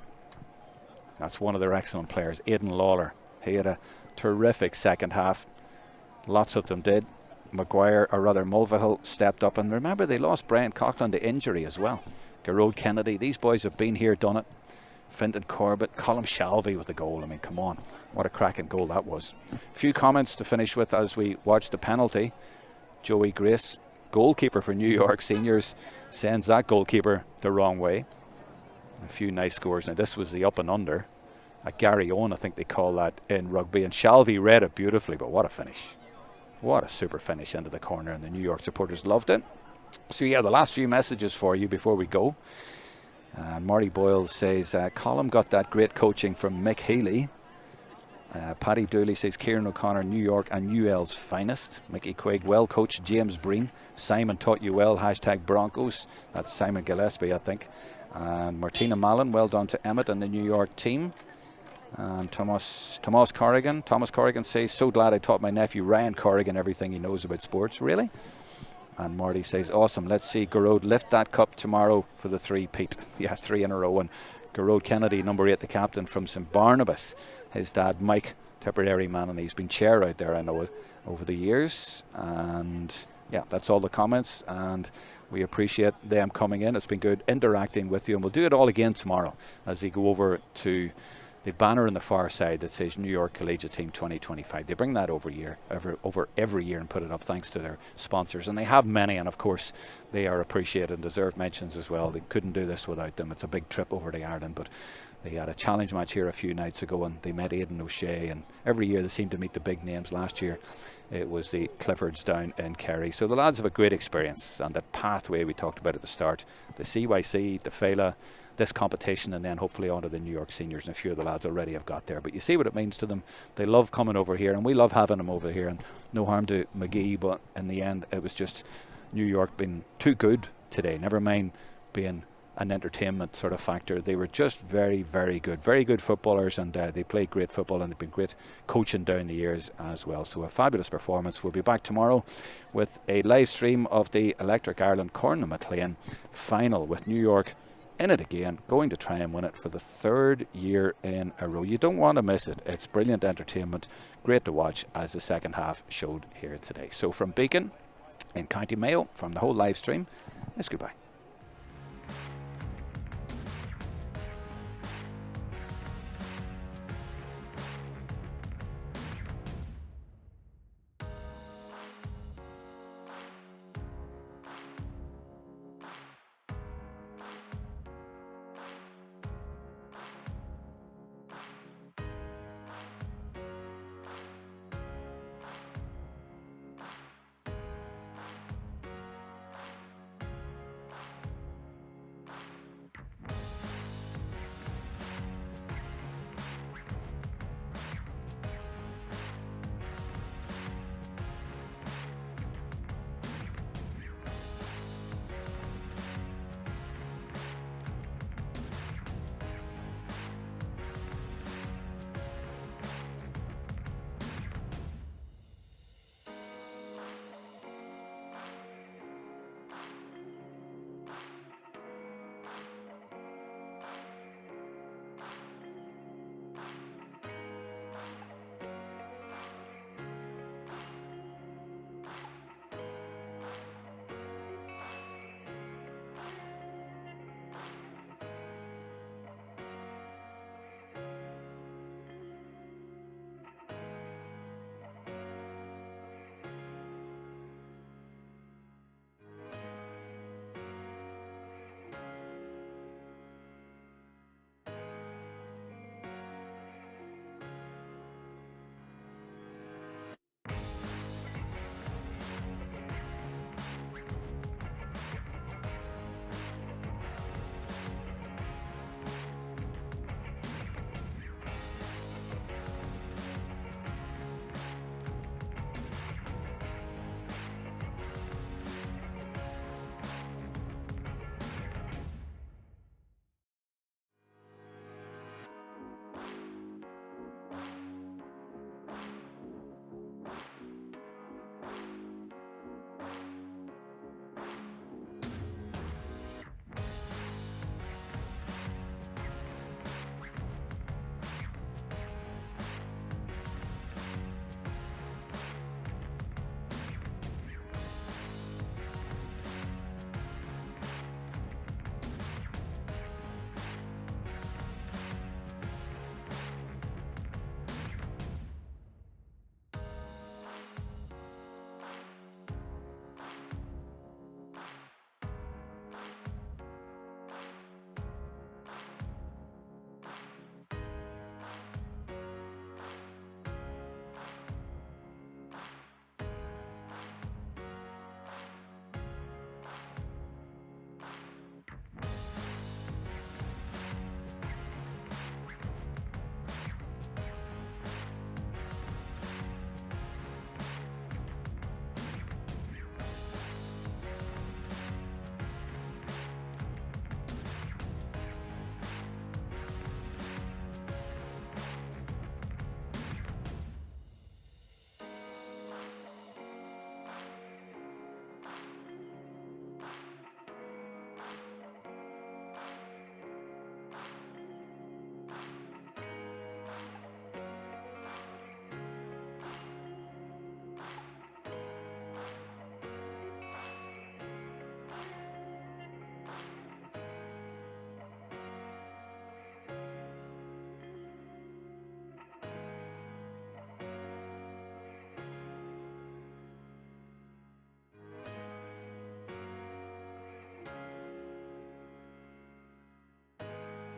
That's one of their excellent players, Aidan Lawler. He had a terrific second half. Lots of them did. Maguire, or rather Mulvihill, stepped up. And remember, they lost Brian Coughlin to injury as well. Gerard Kennedy, these boys have been here, done it. Fintan Corbett, Colm Shalvey with the goal. I mean, come on, what a cracking goal that was. A few comments to finish with as we watch the penalty. Joey Grace, goalkeeper for New York Seniors, sends that goalkeeper the wrong way. A few nice scores. Now this was the up and under. A Gary Owen, I think they call that in rugby. And Shalvey read it beautifully, but what a finish. What a super finish into the corner, and the New York supporters loved it. So yeah, the last few messages for you before we go. Marty Boyle says, Colm got that great coaching from Mick Healy. Paddy Dooley says, Kieran O'Connor, New York and UL's finest. Mickey Quaig, well coached. James Breen, Simon taught you well, hashtag Broncos. That's Simon Gillespie, I think. And Martina Mallon, well done to Emmett and the New York team. And Thomas Corrigan says, so glad I taught my nephew Ryan Corrigan everything he knows about sports. Really? And Marty says, awesome, let's see Gerard lift that cup tomorrow for the three-peat. Yeah, 3 in a row. And Gerard Kennedy, number 8, the captain from St Barnabas. His dad, Mike, Tipperary man, and he's been chair out there, I know it, over the years. And yeah, that's all the comments. And we appreciate them coming in. It's been good interacting with you. And we'll do it all again tomorrow as they go over to the banner on the far side that says New York Collegiate Team 2025. They bring that over every year and put it up thanks to their sponsors. And they have many, and of course they are appreciated and deserve mentions as well. They couldn't do this without them. It's a big trip over to Ireland, but they had a challenge match here a few nights ago and they met Aidan O'Shea, and every year they seem to meet the big names. Last year it was the Cliffords down in Kerry. So the lads have a great experience, and that pathway we talked about at the start, the CYC, the Fela, this competition, and then hopefully onto the New York Seniors, and a few of the lads already have got there. But you see what it means to them. They love coming over here, and we love having them over here, and no harm to Magee, but in the end it was just New York being too good today, never mind being an entertainment sort of factor. They were just very, very good footballers, and they played great football, and they've been great coaching down the years as well. So a fabulous performance. We'll be back tomorrow with a live stream of the Electric Ireland Corn MacLeinn final, with New York in it again, going to try and win it for the 3rd year in a row. You don't want to miss it. It's brilliant entertainment, great to watch, as the second half showed here today. So from Beacon in County Mayo, from the whole live stream, it's goodbye.